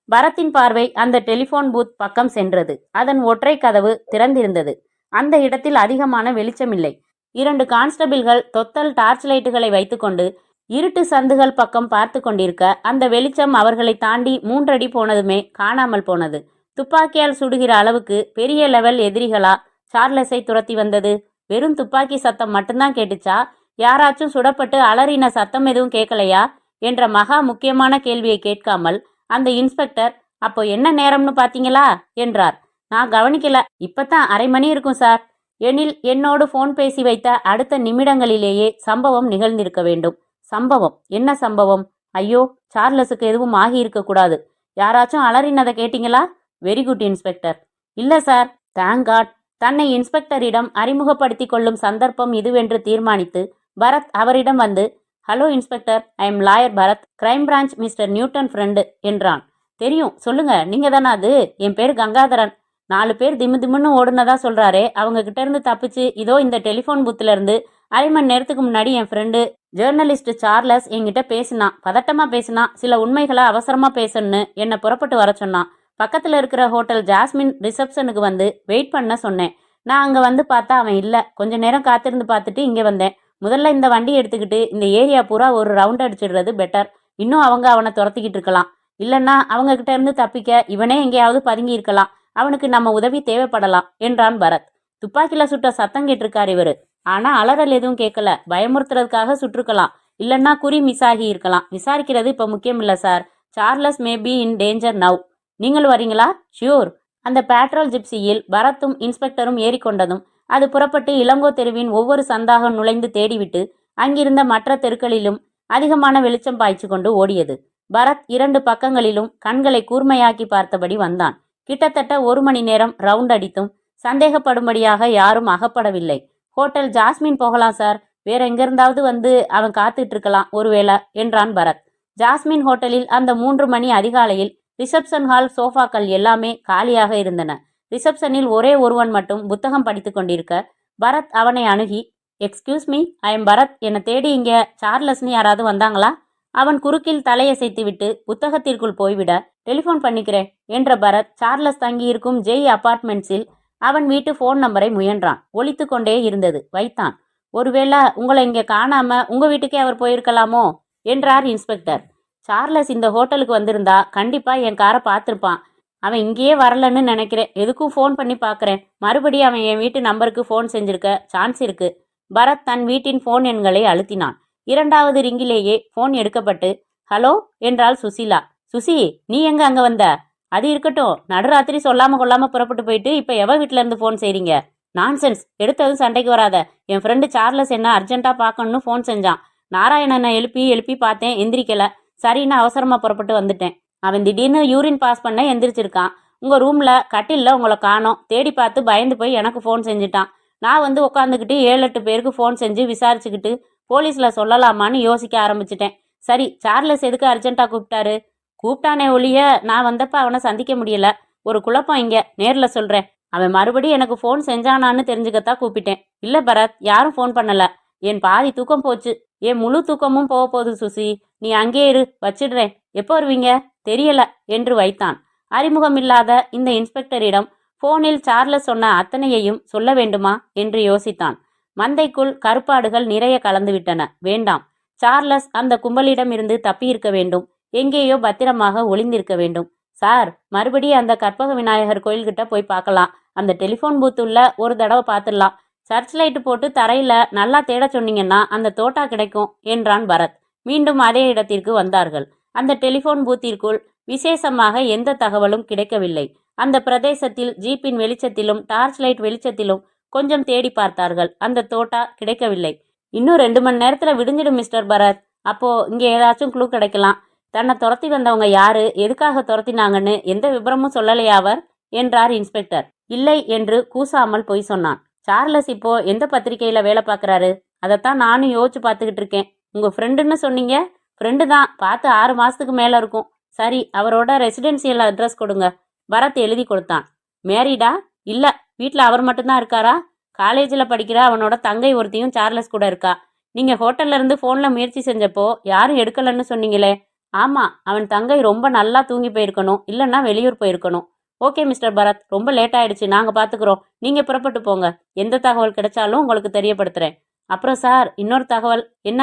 பரத்தின் பார்வை அந்த டெலிஃபோன் பூத் பக்கம் சென்றது. அதன் ஒற்றை கதவு திறந்திருந்தது. அந்த இடத்தில் அதிகமான வெளிச்சமில்லை. 2 கான்ஸ்டபிள்கள் தொத்தல் டார்ச் லைட்டுகளை வைத்துக்கொண்டு இருட்டு சந்துகள் பக்கம் பார்த்து கொண்டிருக்க அந்த வெளிச்சம் அவர்களை தாண்டி 3 அடி போனதுமே காணாமல் போனது. துப்பாக்கியால் சுடுகிற அளவுக்கு பெரிய லெவல் எதிரிகளா சார்லஸை துரத்தி வந்தது? வெறும் துப்பாக்கி சத்தம் மட்டும்தான் கேட்டுச்சா? யாராச்சும் சுடப்பட்டு அலறின சத்தம் எதுவும் கேட்கலையா என்ற மகா முக்கியமான கேள்வியை கேட்காமல் அந்த இன்ஸ்பெக்டர், அப்போ என்ன நேரம்னு பாத்தீங்களா என்றார். நான் கவனிக்கல. இப்பதான் 1/2 மணி இருக்கும் சார். எனில் என்னோடு போன் பேசி வைத்த அடுத்த நிமிடங்களிலேயே சம்பவம் நிகழ்ந்திருக்க வேண்டும். சம்பவம்? என்ன சம்பவம்? ஐயோ, சார்லஸுக்கு எதுவும் ஆகி இருக்க கூடாது. யாராச்சும் அலறினதை கேட்டீங்களா? Very good inspector. இல்ல சார். Thank God. தன்னை இன்ஸ்பெக்டரிடம் அறிமுகப்படுத்தி கொள்ளும் சந்தர்ப்பம் இதுவென்று தீர்மானித்து பரத் அவரிடம் வந்து, hello inspector, I am lawyer Bharat, crime branch mister Newton friend என்றான். தெரியும், சொல்லுங்க, நீங்க தானே அது? என் பேர் கங்காதரன். 4 பேர் திமு திமுன்னு ஓடுனதா சொல்றாரே, அவங்க கிட்ட இருந்து தப்பிச்சு இதோ இந்த டெலிஃபோன் பூத்துல இருந்து 1/2 மணி நேரத்துக்கு முன்னாடி என் ஃப்ரெண்டு ஜேர்னலிஸ்ட் சார்லஸ் என்கிட்ட பேசினான். பதட்டமா பேசினான். சில உண்மைகளை அவசரமா பேசணும்னு என்னை புறப்பட்டு வர சொன்னான். பக்கத்துல இருக்கிற ஹோட்டல் ஜாஸ்மின் ரிசப்ஷனுக்கு வந்து வெயிட் பண்ண சொன்னேன். நான் அங்க வந்து பார்த்தா அவன் இல்ல. கொஞ்ச நேரம் காத்திருந்து பார்த்துட்டு இங்க வந்தேன். முதல்ல இந்த வண்டி எடுத்துக்கிட்டு இந்த ஏரியா பூரா ஒரு ரவுண்ட் அடிச்சிடுறது பெட்டர். இன்னும் அவங்க அவனை துரத்திக்கிட்டு இருக்கலாம். இல்லைன்னா அவங்க கிட்ட இருந்து தப்பிக்க இவனே எங்கேயாவது பதுங்கி இருக்கலாம். அவனுக்கு நம்ம உதவி தேவைப்படலாம் என்றான் பரத். துப்பாக்கில சுட்ட சத்தம் கேட்டிருக்கார் இவரு. ஆனா அலறல் எதுவும் கேட்கல. பயமுறுத்துறதுக்காக சுட்டிருக்கலாம். இல்லைன்னா குறி மிஸ் ஆகி இருக்கலாம். விசாரிக்கிறது இப்ப முக்கியம் இல்ல sir. Charles may be in danger now. நீங்கள் வரீங்களா? ஷியூர். அந்த பேட்ரோல் ஜிப்சியில் பரத்தும் இன்ஸ்பெக்டரும் ஏறிக்கொண்டதும் அது புறப்பட்டு இளங்கோ தெருவின் ஒவ்வொரு சந்தாக நுழைந்து தேடிவிட்டு அங்கிருந்த மற்ற தெருக்களிலும் அதிகமான வெளிச்சம் பாய்ச்சி கொண்டு ஓடியது. பரத் 2 பக்கங்களிலும் கண்களை கூர்மையாக்கி பார்த்தபடி வந்தான். கிட்டத்தட்ட 1 மணி நேரம் ரவுண்ட் அடித்தும் சந்தேகப்படும்படியாக யாரும் அகப்படவில்லை. ஹோட்டல் ஜாஸ்மின் போகலாம் சார். வேற எங்கிருந்தாவது வந்து அவன் காத்துட்டு இருக்கலாம் ஒருவேளை என்றான் பரத். ஜாஸ்மின் ஹோட்டலில் அந்த 3 மணி அதிகாலையில் ரிசப்ஷன் ஹால் சோஃபாக்கள் எல்லாமே காலியாக இருந்தன. ரிசப்ஷனில் ஒரே ஒருவன் மட்டும் புத்தகம் படித்து கொண்டிருக்க பரத் அவனை அணுகி, excuse me, I am Bharat. என்னை தேடி இங்க சார்லஸ்னு யாராவது வந்தாங்களா? அவன் குறுக்கில் தலையசைத்து விட்டு புத்தகத்திற்குள் போய்விட, டெலிஃபோன் பண்ணிக்கிறேன் என்ற பரத் சார்லஸ் தங்கியிருக்கும் ஜெய் அபார்ட்மெண்ட்ஸில் அவன் வீட்டு போன் நம்பரை முயன்றான். ஒலித்து கொண்டே இருந்தது. வைத்தான். ஒருவேளை உங்களை இங்கே காணாம உங்க வீட்டுக்கே அவர் போயிருக்கலாமோ என்றார் இன்ஸ்பெக்டர். சார்லஸ் இந்த ஹோட்டலுக்கு வந்திருந்தா கண்டிப்பா என் காரை பார்த்துருப்பான். அவன் இங்கேயே வரலன்னு நினைக்கிறேன். எதுக்கும் ஃபோன் பண்ணி பார்க்குறேன். மறுபடியும் அவன் என் வீட்டு நம்பருக்கு ஃபோன் செஞ்சிருக்க சான்ஸ் இருக்கு. பரத் தன் வீட்டின் ஃபோன் எண்களை அழுத்தினான். இரண்டாவது ரிங்கிலேயே போன் எடுக்கப்பட்டு ஹலோ என்றாள் சுசீலா. சுசி, நீ எங்க அங்க வந்த? அது இருக்கட்டும், நடுராத்திரி சொல்லாம கொள்ளாம புறப்பட்டு போயிட்டு இப்ப எவ வீட்டுல இருந்து போன் செய்றீங்க? நான்சென்ஸ், எடுத்ததும் சண்டைக்கு வராத. என் ஃப்ரெண்டு சார்லஸ் என்ன அர்ஜென்ட்டா பார்க்கணும்னு போன் செஞ்சான். நாராயணனை எழுப்பி எழுப்பி பார்த்தேன், எந்திரிக்கல. சரின்னு அவசரமா புறப்பட்டு வந்துட்டேன். அவன் திடீர்னு யூரின் பாஸ் பண்ண எந்திரிச்சிருக்கான். உங்க ரூம்ல கட்டில்ல உங்களை காணோம். தேடி பார்த்து பயந்து போய் எனக்கு போன் செஞ்சுட்டான். நான் வந்து உட்காந்துக்கிட்டு 7-8 பேருக்கு போன் செஞ்சு விசாரிச்சுக்கிட்டு போலீஸ்ல சொல்லலாமான்னு யோசிக்க ஆரம்பிச்சிட்டேன். சரி, சார்லஸ் எதுக்கு அர்ஜென்ட்டா கூப்பிட்டாரு? கூப்பிட்டானே ஒழிய நான் வந்தப்ப அவனை சந்திக்க முடியல. ஒரு குழப்பம் இங்க, நேர்ல சொல்றேன். அவன் மறுபடியும் எனக்கு போன் செஞ்சானான்னு தெரிஞ்சுக்கத்தான் கூப்பிட்டேன். இல்ல பரத், யாரும் போன் பண்ணல. என் பாதி தூக்கம் போச்சு. என் முழு தூக்கமும் போக போகுது சுசி. நீ அங்கே இரு, வச்சிடுறேன். எப்போ வருவீங்க? தெரியல என்று வைத்தான். அறிமுகமில்லாத இந்த இன்ஸ்பெக்டரிடம் போனில் சார்லஸ் சொன்ன அத்தனையையும் சொல்ல வேண்டுமா என்று யோசித்தான். மந்தைக்குள் கருப்பாடுகள் நிறைய கலந்துவிட்டன. வேண்டாம், சார்லஸ் அந்த கும்பலிடம் இருந்து தப்பியிருக்க வேண்டும். எங்கேயோ பத்திரமாக ஒளிந்திருக்க வேண்டும். சார், மறுபடியும் அந்த கற்பக விநாயகர் கோயில்கிட்ட போய் பார்க்கலாம். அந்த டெலிஃபோன் பூத் உள்ள ஒரு தடவை பார்த்துடலாம். சர்ச் லைட்டு போட்டு தரையில நல்லா தேட சொன்னீங்கன்னா அந்த தோட்டா கிடைக்கும் என்றான் பரத். மீண்டும் அதே இடத்திற்கு வந்தார்கள். அந்த டெலிஃபோன் பூத்திற்குள் விசேஷமாக எந்த தகவலும் கிடைக்கவில்லை. அந்த பிரதேசத்தில் ஜீப்பின் வெளிச்சத்திலும் டார்ச் லைட் வெளிச்சத்திலும் கொஞ்சம் தேடி பார்த்தார்கள். அந்த தோட்டா கிடைக்கவில்லை. இன்னும் 2 மணி நேரத்துல விடிஞ்சிடும் மிஸ்டர் பரத். அப்போ இங்க ஏதாச்சும் க்ளூ கிடைக்கலாம். தன்னை துரத்தி வந்தவங்க யாரு, எதுக்காக துரத்தினாங்கன்னு எந்த விபரமும் சொல்லலையா அவர் என்றார் இன்ஸ்பெக்டர். இல்லை என்று கூசாமல் பொய் சொன்னான். சார்லஸ் இப்போ எந்த பத்திரிகையில வேலை பார்க்கறாரு? அதைத்தான் நானும் யோசிச்சு பார்த்துக்கிட்டு இருக்கேன். உங்க ஃப்ரெண்டுன்னு சொன்னீங்க. ஃப்ரெண்டு தான், பார்த்து 6 மாசத்துக்கு மேல இருக்கும். சரி, அவரோட ரெசிடென்சியல் அட்ரஸ் கொடுங்க. பரத் எழுதி கொடுத்தான். மேரிடா? இல்ல, வீட்டில் அவர் மட்டும்தான் இருக்காரா? காலேஜில் படிக்கிற அவனோட தங்கை ஒருத்தியும் சார்லஸ் கூட இருக்கா. நீங்க ஹோட்டல்ல இருந்து போன்ல முயற்சி செஞ்சப்போ யாரும் எடுக்கலன்னு சொன்னீங்களே? ஆமா, அவன் தங்கை ரொம்ப நல்லா தூங்கி போயிருக்கணும், இல்லைன்னா வெளியூர் போயிருக்கணும். ஓகே மிஸ்டர் பரத், ரொம்ப லேட் ஆயிடுச்சு, நாங்க பாத்துக்கிறோம். நீங்க புறப்பட்டு போங்க. எந்த தகவல் கிடைச்சாலும் உங்களுக்கு தெரியப்படுத்துறேன். அப்புறம் சார், இன்னொரு தகவல். என்ன?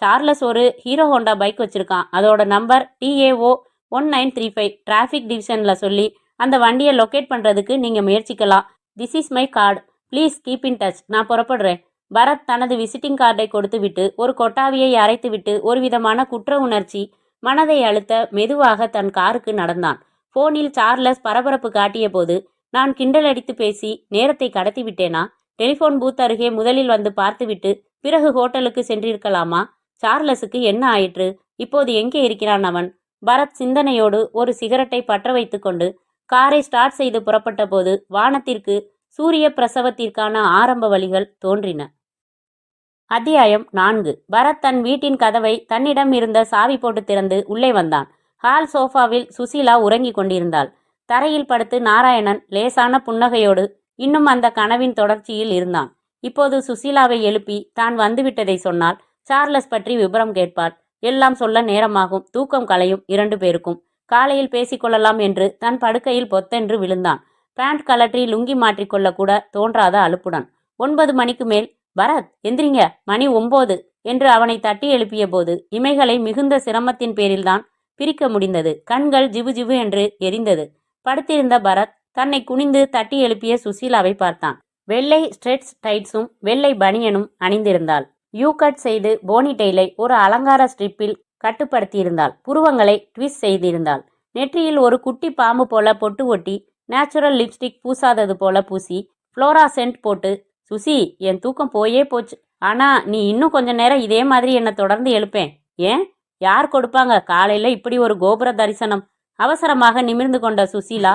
சார்லஸ் ஒரு ஹீரோ ஹோண்டா பைக் வச்சிருக்கான். அதோட நம்பர் TAO 1935 டிராஃபிக் டிவிஷன்ல சொல்லி அந்த வண்டியை லொக்கேட் பண்றதுக்கு நீங்க முயற்சிக்கலாம். This is my card. Please keep in touch. நான் புறப்படுறேன். பரத் தனது விசிட்டிங் கார்டை கொடுத்துவிட்டு ஒரு கொட்டாவியை அரைத்துவிட்டு ஒரு விதமான குற்ற உணர்ச்சி மனதை அழுத்த மெதுவாக தன் காருக்கு நடந்தான். போனில் சார்லஸ் பரபரப்பு காட்டிய போது, நான் கிண்டலடித்து பேசி நேரத்தை கடத்தி விட்டேனா? டெலிஃபோன் பூத் அருகே முதலில் வந்து பார்த்துவிட்டு பிறகு ஹோட்டலுக்கு சென்றிருக்கலாமா? சார்லஸுக்கு என்ன ஆயிற்று? இப்போது எங்கே இருக்கிறான் அவன்? பரத் சிந்தனையோடு ஒரு சிகரெட்டை பற்ற வைத்து கொண்டு காரை ஸ்டார்ட் செய்து புறப்பட்ட போது வானத்திற்கு சூரிய பிரசவத்திற்கான ஆரம்ப வழிகள் தோன்றின. அத்தியாயம் 4. பரத் தன் வீட்டின் கதவை தன்னிடம் இருந்த சாவி போட்டு திறந்து உள்ளே வந்தான். ஹால் சோஃபாவில் சுசீலா உறங்கிக் கொண்டிருந்தாள். தரையில் படுத்து நாராயணன் லேசான புன்னகையோடு இன்னும் அந்த கனவின் தொடர்ச்சியில் இருந்தான். இப்போது சுசீலாவை எழுப்பி தான் வந்துவிட்டதை சொன்னால் சார்லஸ் பற்றி விபரம் கேட்பாள். எல்லாம் சொல்ல நேரமாகும். தூக்கம் கலையும் 2 பேருக்கும். காலையில் பேசிக்கொள்ளலாம் என்று தன் படுக்கையில் பொத்தென்று விழுந்தான். பேண்ட் கலற்றி லுங்கி மாற்றிக்கொள்ள கூட தோன்றாத அலுப்புடன் 9 மணிக்கு மேல் பரத் எந்திரிங்க, மணி 9 என்று அவனை தட்டி எழுப்பிய போது இமைகளை மிகுந்த சிரமத்தின் பேரில்தான் பிரிக்க முடிந்தது. கண்கள் ஜிவு ஜிவு என்று எரிந்தது. படுத்திருந்த பரத் தன்னை குனிந்து தட்டி எழுப்பிய சுசீலாவை பார்த்தான். வெள்ளை ஸ்ட்ரெட்ச் டைட்ஸும் வெள்ளை பனியனும் அணிந்திருந்தாள். யூ கட் செய்து போனிடெயிலை ஒரு அலங்கார ஸ்ட்ரிப்பில் கட்டுப்படுத்தியிருந்தாள். புருவங்களை ட்விஸ்ட் செய்திருந்தாள். நெற்றியில் ஒரு குட்டி பாம்பு போல பொட்டு ஒட்டி நேச்சுரல் லிப்ஸ்டிக் பூசாதது போல பூசி ஃப்ளோரா சென்ட் போட்டு, சுசி, என் தூக்கம் போயே போச்சு. ஆனா நீ இன்னும் கொஞ்ச நேரம் இதே மாதிரி என்னை தொடர்ந்து எழுப்பேன். ஏன்? யார் கொடுப்பாங்க காலையில இப்படி ஒரு கோபுர தரிசனம்? அவசரமாக நிமிர்ந்து கொண்ட சுசீலா,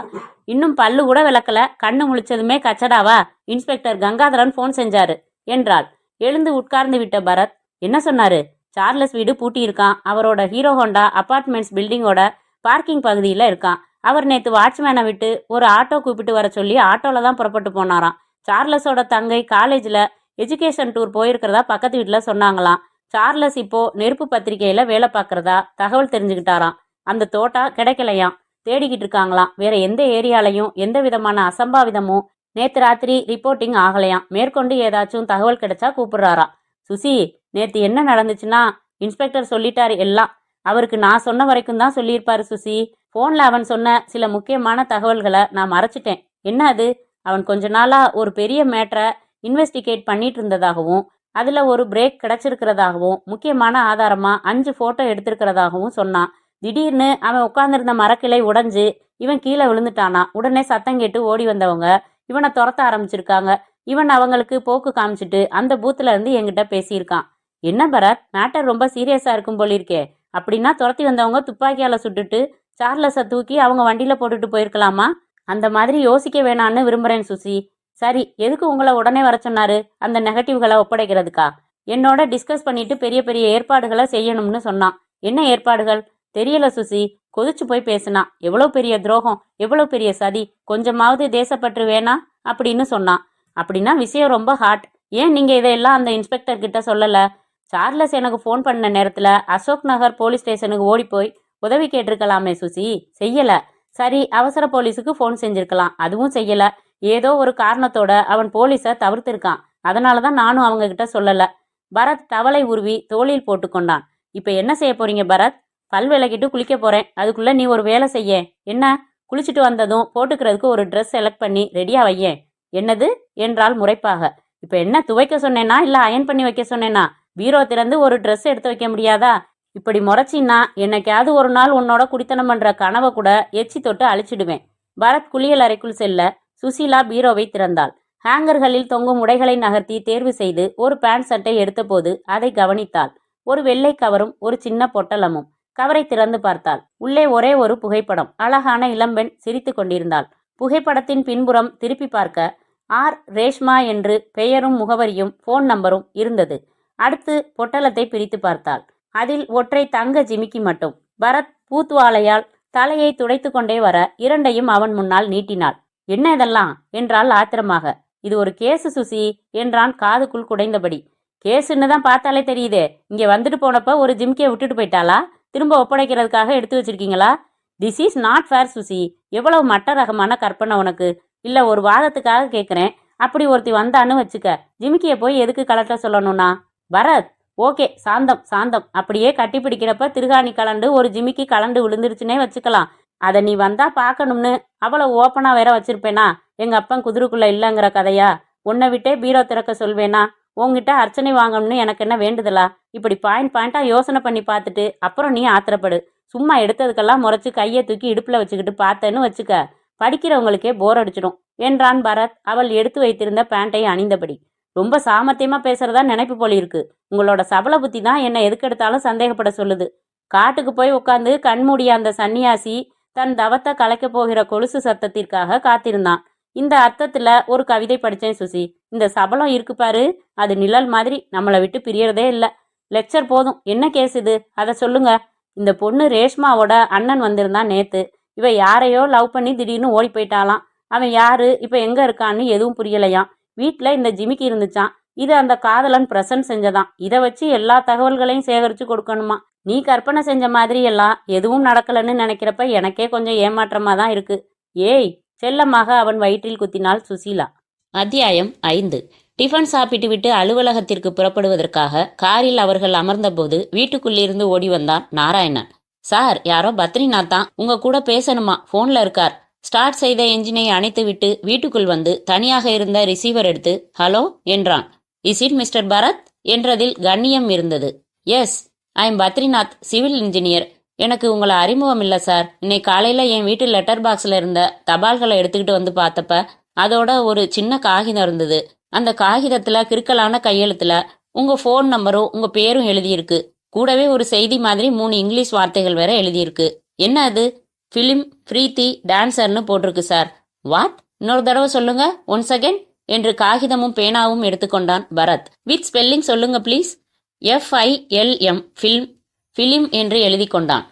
இன்னும் பல்லு கூட விளக்கல, கண்ணு முழிச்சதுமே கச்சடாவா? இன்ஸ்பெக்டர் கங்காதரன் போன் செஞ்சாரு என்றாள். எழுந்து உட்கார்ந்து விட்ட பரத், என்ன சொன்னாரு? சார்லஸ் வீடு பூட்டி இருக்கான். அவரோட ஹீரோ ஹோண்டா அபார்ட்மெண்ட்ஸ் பில்டிங்கோட பார்க்கிங் பகுதியில் இருக்கான். அவர் நேற்று வாட்ச்மேனை விட்டு ஒரு ஆட்டோ கூப்பிட்டு வர சொல்லி ஆட்டோல தான் புறப்பட்டு போனாராம். சார்லஸோட தங்கை காலேஜில் எஜுகேஷன் டூர் போயிருக்கிறதா பக்கத்து வீட்டில் சொன்னாங்களாம். சார்லஸ் இப்போ நெருப்பு பத்திரிகையில வேலை பார்க்கறதா தகவல் தெரிஞ்சுக்கிட்டாராம். அந்த தோட்டா கிடைக்கலையாம். தேடிக்கிட்டு இருக்காங்களாம். வேற எந்த ஏரியாலையும் எந்த விதமான அசம்பாவிதமும் நேற்று ராத்திரி ரிப்போர்ட்டிங் ஆகலையாம். மேற்கொண்டு ஏதாச்சும் தகவல் கிடைச்சா கூப்பிடுறாராம். சுசி, நேற்று என்ன நடந்துச்சுன்னா இன்ஸ்பெக்டர் சொல்லிட்டாரு எல்லாம். அவருக்கு நான் சொன்ன வரைக்கும் தான் சொல்லியிருப்பாரு சுசி. போன்ல அவன் சொன்ன சில முக்கியமான தகவல்களை நான் மறைச்சிட்டேன். என்ன அது? அவன் கொஞ்ச நாளா ஒரு பெரிய மேட்டரை இன்வெஸ்டிகேட் பண்ணிட்டு இருந்ததாகவும் அதுல ஒரு பிரேக் கிடைச்சிருக்கிறதாகவும் முக்கியமான ஆதாரமா 5 போட்டோ எடுத்திருக்கிறதாகவும் சொன்னான். திடீர்னு அவன் உட்கார்ந்திருந்த மரக்கிளை உடைஞ்சு இவன் கீழே விழுந்துட்டானா. உடனே சத்தம் கேட்டு ஓடி வந்தவங்க இவனை துரத்த ஆரம்பிச்சிருக்காங்க. இவன் அவங்களுக்கு போக்கு காமிச்சிட்டு அந்த பூத்துல இருந்து என்கிட்ட பேசியிருக்கான். என்ன பரத், மேட்டர் ரொம்ப சீரியஸா இருக்கும் போலிருக்கே. அப்படின்னா துரத்தி வந்தவங்க துப்பாக்கியால சுட்டுட்டு சார்லஸை தூக்கி அவங்க வண்டியில போட்டுட்டு போயிருக்கலாமா? அந்த மாதிரி யோசிக்க வேணான்னு விரும்புறேன் சுசி. சரி, எதுக்கு உங்களை உடனே வர சொன்னாரு? அந்த நெகட்டிவ்களை ஒப்படைக்கிறதுக்கா? என்னோட டிஸ்கஸ் பண்ணிட்டு பெரிய பெரிய ஏற்பாடுகளை செய்யணும்னு சொன்னான். என்ன ஏற்பாடுகள்? தெரியல சுசி. கொதிச்சு போய் பேசினான். எவ்வளவு பெரிய துரோகம், எவ்வளவு பெரிய சதி, கொஞ்சமாவது தேசப்பற்று வேணா அப்படின்னு சொன்னான். அப்படின்னா விஷயம் ரொம்ப ஹாட். ஏன் நீங்க இதையெல்லாம் அந்த இன்ஸ்பெக்டர் கிட்ட சொல்லல? சார்லஸ் எனக்கு ஃபோன் பண்ண நேரத்துல அசோக் நகர் போலீஸ் ஸ்டேஷனுக்கு ஓடி போய் உதவி கேட்டிருக்கலாமே சுசி. செய்யல. சரி, அவசர போலீஸுக்கு ஃபோன் செஞ்சிருக்கலாம். அதுவும் செய்யல. ஏதோ ஒரு காரணத்தோட அவன் போலீஸை தவிர்த்திருக்கான். அதனாலதான் நானும் அவங்க கிட்ட சொல்லல. பரத் டவலை உருவி தோளில் போட்டுக்கொண்டான். இப்ப என்ன செய்ய போறீங்க பரத்? பல் விளக்கிட்டு குளிக்க போறேன். அதுக்குள்ள நீ ஒரு வேலை செய்ய. என்ன? குளிச்சுட்டு வந்ததும் போட்டுக்கிறதுக்கு ஒரு ட்ரெஸ் செலக்ட் பண்ணி ரெடியா வையேன். என்னது என்றால் முறைப்பாக. இப்ப என்ன துவைக்க சொன்னேனா இல்ல அயன் பண்ணி வைக்க சொன்னேனா? பீரோ திறந்து ஒரு ட்ரெஸ் எடுத்து வைக்க முடியாதா? இப்படி முறைச்சின்னா என்னைக்காவது ஒரு நாள் உன்னோட குடித்தனம் பண்ற கனவை கூட எச்சி தொட்டு அழிச்சிடுவேன். பரத் குளியல் அறைக்குள் செல்ல சுசீலா பீரோவை திறந்தாள். ஹேங்கர்களில் தொங்கும் உடைகளை நகர்த்தி தேர்வு செய்து ஒரு பேண்ட் சட்டை எடுத்தபோது அதை கவனித்தாள். ஒரு வெள்ளை கவரும் ஒரு சின்ன பொட்டலமும். கவரை திறந்து பார்த்தாள். உள்ளே ஒரே ஒரு புகைப்படம். அழகான இளம்பெண் சிரித்து கொண்டிருந்தாள். புகைப்படத்தின் பின்புறம் திருப்பி பார்க்க ஆர் ரேஷ்மா என்று பெயரும் முகவரியும் போன் நம்பரும் இருந்தது. அடுத்து பொட்டலத்தை பிரித்து பார்த்தாள். அதில் ஒற்றை தங்க ஜிமிக்கி மட்டும். பரத் பூத்துவாலையால் தலையை துடைத்து கொண்டே வர இரண்டையும் அவன் முன்னால் நீட்டினாள். என்ன இதெல்லாம் என்றாள் ஆத்திரமாக. இது ஒரு கேசு சுசி என்றான் காதுக்குள் குடைந்தபடி. கேசுன்னு தான் பார்த்தாலே தெரியுதே. இங்க வந்துட்டு போனப்ப ஒரு ஜிமிக்கியை விட்டுட்டு போயிட்டாளா? திரும்ப ஒப்படைக்கிறதுக்காக எடுத்து வச்சிருக்கீங்களா? This is not fair Suchi. எவ்வளவு மட்ட ரகமான கற்பனை உனக்கு. இல்ல, ஒரு வாதத்துக்காக கேட்குறேன். அப்படி ஒருத்தி வந்தான்னு வச்சுக்க, ஜிமிக்கியை போய் எதுக்கு கலட்ட சொல்லணும்னா? பரத், ஓகே, சாந்தம் சாந்தம். அப்படியே கட்டி பிடிக்கிறப்ப திருகாணி கலண்டு ஒரு ஜிமிக்கி கலண்டு விழுந்துருச்சுன்னே வச்சுக்கலாம். அதை நீ வந்தா பார்க்கணும்னு அவ்வளவு ஓப்பனா வேற வச்சிருப்பேனா? எங்க அப்பன் குதிரைக்குள்ள இல்லைங்கிற கதையா? உன்னை விட்டே பீரோ திறக்க சொல்வேனா? உங்ககிட்ட அர்ச்சனை வாங்கணும்னு எனக்கு என்ன வேண்டுதலா? இப்படி பாயிண்டா யோசனை பண்ணி பார்த்துட்டு அப்புறம் நீ ஆத்திரப்படு. சும்மா எடுத்ததுக்கெல்லாம் முறைச்சு கையை தூக்கி இடுப்புல வச்சுக்கிட்டு பார்த்தேன்னு வச்சுக்க, படிக்கிறவங்களுக்கே போர் அடிச்சிடும் என்றான் பரத் அவள் எடுத்து வைத்திருந்த பேண்டை அணிந்தபடி. ரொம்ப சாமர்த்தியமா பேசுறதா நினைப்பு போல இருக்கு. உங்களோட சபல புத்தி தான் என்னை எதுக்கெடுத்தாலும் சந்தேகப்பட சொல்லுது. காட்டுக்கு போய் உட்காந்து கண்மூடிய அந்த சன்னியாசி தன் தவத்தை கலைக்க போகிற கொலுசு சத்தத்திற்காக காத்திருந்தான். இந்த அர்த்தத்துல ஒரு கவிதை படிச்சேன் சுசி. இந்த சபலம் இருக்கு பாரு, அது நிழல் மாதிரி நம்மளை விட்டு பிரியறதே இல்ல. லெக்சர் போதும். என்ன கேஸ் இது? அதை சொல்லுங்க. இந்த பொண்ணு ரேஷ்மாவோட அண்ணன் வந்திருந்தான் நேத்து. இவ யாரையோ லவ் பண்ணி திடீர்னு ஓடி போயிட்டாலாம். அவன் யாரு, இப்ப எங்க இருக்கான்னு எதுவும் புரியலையாம். வீட்டுல இந்த ஜிமிக்கி இருந்துச்சான். இது அந்த காதலன் பிரசன்ட் செஞ்சதான். இதை வச்சு எல்லா தகவல்களையும் சேகரிச்சு கொடுக்கணுமா? நீ கற்பனை செஞ்ச மாதிரி எல்லாம் எதுவும் நடக்கலன்னு நினைக்கிறப்ப எனக்கே கொஞ்சம் ஏமாற்றமா தான் இருக்கு. ஏய், செல்லமாக அவன் வயிற்றில் குத்தினாள் சுசீலா. அத்தியாயம் 5. டிஃபன் சாப்பிட்டு விட்டு அலுவலகத்திற்கு புறப்படுவதற்காக காரில் அவர்கள் அமர்ந்தபோது வீட்டுக்குள்ளிருந்து ஓடி வந்தான் நாராயணன். சார், யாரோ பத்ரிநாத் தான் உங்க கூட பேசணுமா, போன்ல இருக்கார். ஸ்டார்ட் செய்த என்ஜினை அணைத்து விட்டு வீட்டுக்குள் வந்து தனியாக இருந்த ரிசீவர் எடுத்து ஹலோ என்றான். இஸ் இட் மிஸ்டர் பரத் என்றதில் கண்ணியம் இருந்தது. Yes, I am Badrinath, civil engineer. எனக்கு உங்களை அறிமுகம் இல்லை சார். இன்னைக்கு காலையில என் வீட்டு லெட்டர் பாக்ஸ்ல இருந்த தபால்களை எடுத்துக்கிட்டு வந்து பார்த்தப்ப அதோட ஒரு சின்ன காகிதம் இருந்தது. அந்த காகிதத்துல கிறுக்கலான கையெழுத்துல உங்க ஃபோன் நம்பரும் உங்க பேரும் எழுதியிருக்கு. கூடவே ஒரு செய்தி மாதிரி 3 இங்கிலீஷ் வார்த்தைகள் வேற எழுதியிருக்கு. என்ன அது? ஃபிலிம் பிரீத்தி டான்சர்னு போட்டிருக்கு சார். வாட்? இன்னொரு தடவை சொல்லுங்க, ஒன்ஸ் அகேன் என்று காகிதமும் பேனாவும் எடுத்துக்கொண்டான் பரத். வித் ஸ்பெல்லிங் சொல்லுங்க ப்ளீஸ். FILM ஃபிலிம் ஃபிலிம் என்று எழுதி கொண்டான்.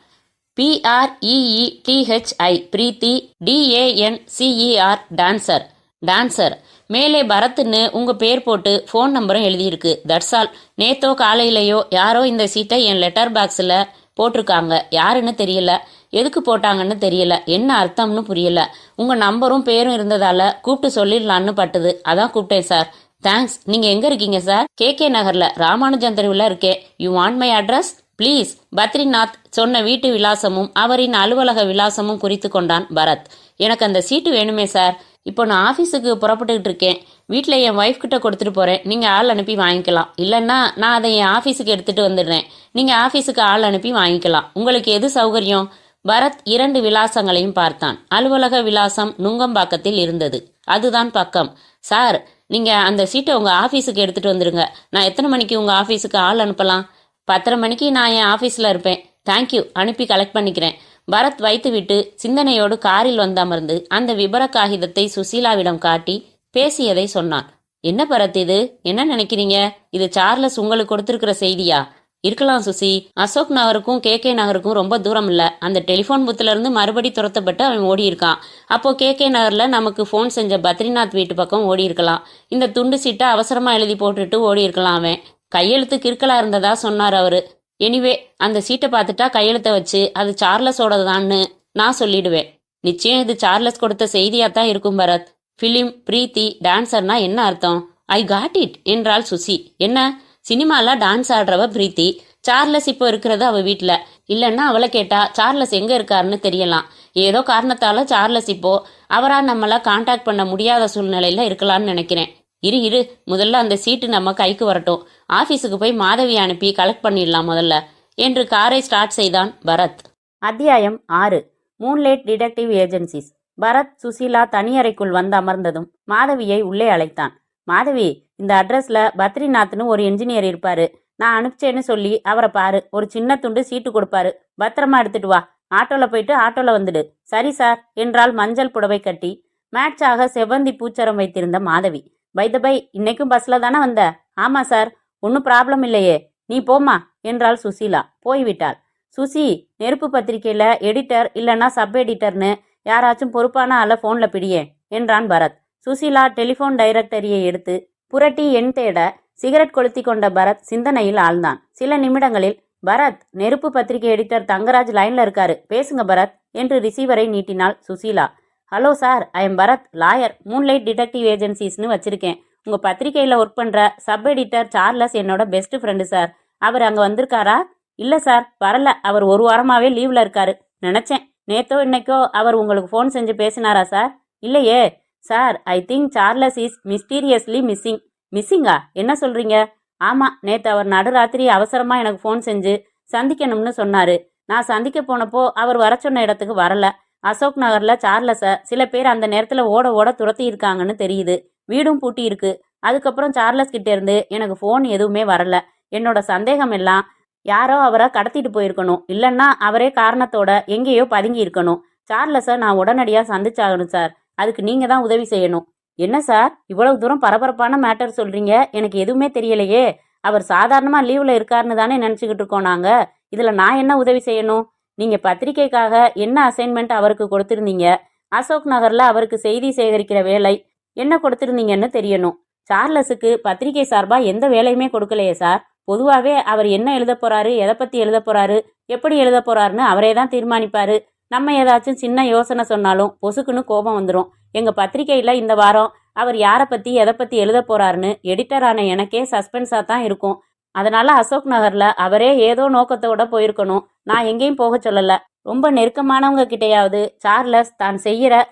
PREETHI பிரீத்தி, DANCER டான்சர் டான்சர். மேலே பரத்னு உங்க பேர் போட்டு ஃபோன் நம்பரும் எழுதியிருக்கு. That's all. நேத்தோ காலையிலையோ யாரோ இந்த சீட்டை என் லெட்டர் பாக்ஸில் போட்டிருக்காங்க. யாருன்னு தெரியல, எதுக்கு போட்டாங்கன்னு தெரியல, என்ன அர்த்தம்னு புரியல. உங்க நம்பரும் பேரும் இருந்ததால கூப்பிட்டு சொல்லிடலான்னு பட்டுது, அதான் கூப்பிட்டேன் சார். தேங்க்ஸ். நீங்க எங்க இருக்கீங்க சார்? KK நகர்ல ராமானுஜன் தெருவில் இருக்கேன். You want my address please? Badrinath சொன்ன வீட்டு விலாசமும் அவரின் அலுவலக விலாசமும் குறித்து கொண்டான் பரத். எனக்கு அந்த சீட்டு வேணுமே சார். இப்போ நான் ஆஃபீஸுக்கு புறப்பட்டுக்கிட்டு இருக்கேன். வீட்டில் என் ஒய்ஃப் கிட்ட கொடுத்துட்டு போகிறேன். நீங்கள் ஆள் அனுப்பி வாங்கிக்கலாம். இல்லைன்னா நான் அதை என் ஆஃபீஸுக்கு எடுத்துகிட்டு வந்துடுறேன். நீங்கள் ஆஃபீஸுக்கு ஆள் அனுப்பி வாங்கிக்கலாம். உங்களுக்கு எது சௌகரியம்? பரத் 2 விலாசங்களையும் பார்த்தான். அலுவலக விலாசம் நுங்கம்பாக்கத்தில் இருந்தது. அதுதான் பக்கம். சார், நீங்கள் அந்த சீட்டை உங்கள் ஆஃபீஸுக்கு எடுத்துகிட்டு வந்துடுங்க. நான் எத்தனை மணிக்கு உங்கள் ஆஃபீஸுக்கு ஆள் அனுப்பலாம்? 10:30 மணிக்கு நான் என் ஆஃபீஸில் இருப்பேன். தேங்க்யூ, அனுப்பி கலெக்ட் பண்ணிக்கிறேன். பரத் வைத்துவிட்டு சிந்தனையோடு காரில் வந்தமர்ந்து அந்த விபர காகிதத்தை சுசீலாவிடம் காட்டி பேசியதை சொன்னான். என்ன பரத், இது என்ன நினைக்கிறீங்க? இது சார்லஸ் உங்களுக்கு கொடுத்திருக்கிற செய்தியா? இருக்கலாம் சுசி. அசோக் நகருக்கும் கே நகருக்கும் ரொம்ப தூரம் இல்ல. அந்த டெலிஃபோன் பூத்துல இருந்து மறுபடி துரத்தப்பட்டு அவன் ஓடி இருக்கான். அப்போ கே நகர்ல நமக்கு ஃபோன் செஞ்ச பத்ரிநாத் வீட்டு பக்கம் ஓடி இருக்கலாம். இந்த துண்டு சீட்டை அவசரமா எழுதி போட்டுட்டு ஓடி இருக்கலாம். அவன் கையெழுத்து கிறுக்கலா இருந்ததா சொன்னார் அவரு. எனிவே, அந்த சீட்டை பார்த்துட்டா கையெழுத்தை வச்சு அது சார்லஸோடதான்னு நான் சொல்லிடுவேன். நிச்சயம் இது சார்லஸ் கொடுத்த செய்தியாத்தான் இருக்கும் பரத். பிலிம், பிரீத்தி, டான்சர்னா என்ன அர்த்தம்? ஐ காட் இட் என்றாள் சுசி. என்ன, சினிமால டான்ஸ் ஆடுறவ பிரீத்தி. சார்லஸ் இப்போ இருக்கிறது அவ வீட்டில். இல்லைன்னா அவளை கேட்டா சார்லஸ் எங்க இருக்காருன்னு தெரியலாம். ஏதோ காரணத்தால சார்லஸ் இப்போ அவரா நம்மளை கான்டாக்ட் பண்ண முடியாத சூழ்நிலையில இருக்கலாம்னு நினைக்கிறேன். இரு முதல்ல அந்த சீட்டு நம்ம கைக்கு வரட்டும். ஆபீஸுக்கு போய் மாதவி அனுப்பி கலெக்ட் பண்ணிடலாம் முதல்ல என்று காரை ஸ்டார்ட் செய்தான் பரத். அத்தியாயம் 6. Moonlight detective agencies. Bharat Sushila தனியறைக்குள் வந்து அமர்ந்ததும் மாதவியை உள்ளே அழைத்தான். மாதவி, இந்த அட்ரஸ்ல பத்ரிநாத்னு ஒரு என்ஜினியர் இருப்பாரு. நான் அனுப்பிச்சேன்னு சொல்லி அவரை பாரு. ஒரு சின்ன துண்டு சீட்டு கொடுப்பாரு. பத்திரமா எடுத்துட்டு வா. ஆட்டோல போயிட்டு ஆட்டோல வந்துடு. சரி சார் என்றால் மஞ்சள் புடவை கட்டி மேட்சாக செவ்வந்தி பூச்சரம் வைத்திருந்த மாதவி. பை இன்னைக்கும் பஸ்ல தானே வந்த? ஆமா சார். ஒன்னும் ப்ராப்ளம் இல்லையே, நீ போமா என்றாள் சுசீலா. போய்விட்டாள். சுசி, நெருப்பு பத்திரிகையில எடிட்டர் இல்லைன்னா சப் எடிட்டர்னு யாராச்சும் பொறுப்பான ஆள போன்ல பிடியே என்றான் பரத். சுசீலா டெலிபோன் டைரக்டரியை எடுத்து புரட்டி எண் தேட சிகரெட் கொளுத்தி கொண்ட பரத் சிந்தனையில் ஆழ்ந்தான். சில நிமிடங்களில், பரத், நெருப்பு பத்திரிகை எடிட்டர் தங்கராஜ் லைன்ல இருக்காரு, பேசுங்க பரத் என்று ரிசீவரை நீட்டினாள் Sushila. Hello sir, I am Bharat, lawyer. Moonlight detective ஏஜென்சிஸ்னு வச்சிருக்கேன். உங்க பத்திரிகையில ஒர்க் பண்ற சப் எடிட்டர் சார்லஸ் என்னோட பெஸ்ட் ஃப்ரெண்டு சார். அவர் அங்க வந்திருக்காரா? இல்ல சார், வரல. அவர் 1 வாரமாவே லீவ்ல இருக்காரு. நினைச்சேன் நேத்தோ இன்னைக்கோ அவர் உங்களுக்கு ஃபோன் செஞ்சு பேசினாரா சார்? இல்லையே sir. I think Charles is mysteriously missing. மிஸ்ஸிங்கா? என்ன சொல்றீங்க? ஆமா, நேத்து அவர் நடுராத்திரி அவசரமா எனக்கு ஃபோன் செஞ்சு சந்திக்கணும்னு சொன்னாரு. நான் சந்திக்க போனப்போ அவர் வர சொன்ன இடத்துக்கு வரல. அசோக் நகர்ல சார்லஸை சில பேர் அந்த நேரத்துல ஓட துரத்தி இருக்காங்கன்னு தெரியுது. வீடும் பூட்டி இருக்கு. அதுக்கப்புறம் சார்லஸ் கிட்ட இருந்து எனக்கு ஃபோன் எதுவுமே வரல. என்னோட சந்தேகம் எல்லாம் யாரோ அவரை கடத்திட்டு போயிருக்கணும். இல்லைன்னா அவரே காரணத்தோட எங்கேயோ பதுங்கி இருக்கணும். சார்லஸை நான் உடனடியா சந்திச்சாகணும் சார். அதுக்கு நீங்க தான் உதவி செய்யணும். என்ன சார், இவ்வளவு தூரம் பரபரப்பான மேட்டர் சொல்றீங்க? எனக்கு எதுவுமே தெரியலையே. அவர் சாதாரணமா லீவ்ல இருக்காருன்னு தானே நினைச்சுக்கிட்டு இருக்கோம் நாங்க. இதுல நான் என்ன உதவி செய்யணும்? நீங்க பத்திரிகைக்காக என்ன அசைன்மெண்ட் அவருக்கு கொடுத்திருந்தீங்க? அசோக் நகர்ல அவருக்கு செய்தி சேகரிக்கிற வேலை என்ன கொடுத்திருந்தீங்கன்னு தெரியணும். சார்லஸுக்கு பத்திரிகை சார்பா எந்த வேலையுமே கொடுக்கலையே சார். பொதுவாகவே அவர் என்ன எழுத போறாரு, எதை பத்தி எழுத போறாரு, எப்படி எழுத போறாருன்னு அவரே தான் தீர்மானிப்பாரு. நம்ம ஏதாச்சும் சின்ன யோசனை சொன்னாலும் பொசுக்குன்னு கோபம் வந்துடும். எங்க பத்திரிகையில இந்த வாரம் அவர் யாரை பத்தி எதை பத்தி எழுத போறாருன்னு எடிட்டரான எனக்கே சஸ்பென்ஸா தான் இருக்கும். அதனால அசோக் நகர்ல அவரே ஏதோ நோக்கத்தோட போயிருக்கணும். நான் எங்கேயும் போக சொல்லல. ரொம்ப நெருக்கமானவங்க கிட்டையாவது சார்லஸ் தான்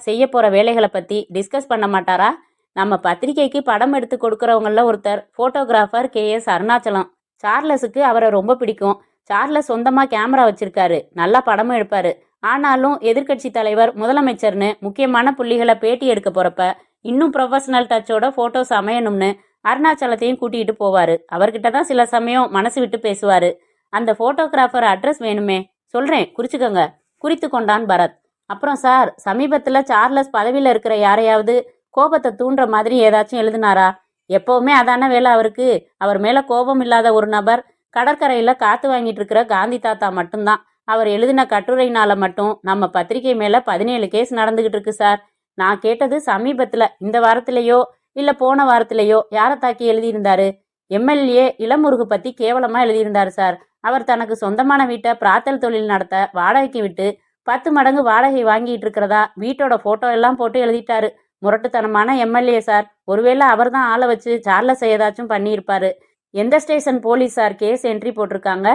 செய்ய போற வேலைகளை பத்தி டிஸ்கஸ் பண்ண மாட்டாரா? நம்ம பத்திரிகைக்கு படம் எடுத்து கொடுக்கறவங்கள ஒருத்தர் போட்டோகிராஃபர் KS அருணாச்சலம். சார்லஸுக்கு அவரை ரொம்ப பிடிக்கும். சார்லஸ் சொந்தமா கேமரா வச்சிருக்காரு. நல்லா படமும் எடுப்பாரு. ஆனாலும் எதிர்கட்சி தலைவர், முதலமைச்சர்னு முக்கியமான புள்ளிகளை பேட்டி எடுக்க போறப்ப இன்னும் ப்ரொஃபஷனல் டச்சோட போட்டோஸ் அமையணும்னு அருணாச்சலத்தையும் கூட்டிகிட்டு போவாரு. அவர்கிட்ட தான் சில சமயம் மனசு விட்டு பேசுவாரு. அந்த போட்டோகிராஃபர் அட்ரஸ் வேணுமே, சொல்றேன், குறிச்சுக்கோங்க. குறித்து கொண்டான் பரத். அப்புறம் சார், சமீபத்துல சார்லஸ் பதவியில இருக்கிற யாரையாவது கோபத்தை தூண்டுற மாதிரி ஏதாச்சும் எழுதினாரா? எப்பவுமே அதான வேலை அவருக்கு. அவர் மேல கோபம் இல்லாத ஒரு நபர் கடற்கரையில காத்து வாங்கிட்டு இருக்கிற காந்தி தாத்தா மட்டும்தான். அவர் எழுதின கட்டுரையினால மட்டும் நம்ம பத்திரிகை மேல 17 கேஸ் நடந்துகிட்டு இருக்கு சார். நான் கேட்டது சமீபத்துல, இந்த வாரத்திலேயோ இல்ல போன வாரத்திலேயோ யாரை தாக்கி எழுதியிருந்தாரு? MLA இளமுருகு பத்தி கேவலமா எழுதியிருந்தாரு சார். அவர் தனக்கு சொந்தமான வீட்டை பிராத்தல் தொழில் நடத்த வாடகைக்கு விட்டு 10 மடங்கு வாடகை வாங்கிட்டு இருக்கிறதா வீட்டோட போட்டோ எல்லாம் போட்டு எழுதிட்டாரு. முரட்டுத்தனமான MLA சார். ஒருவேளை அவர் தான் ஆளை வச்சு சார்லஸ் ஏதாச்சும் பண்ணியிருப்பாரு. எந்த station police sir case entry போட்டிருக்காங்க?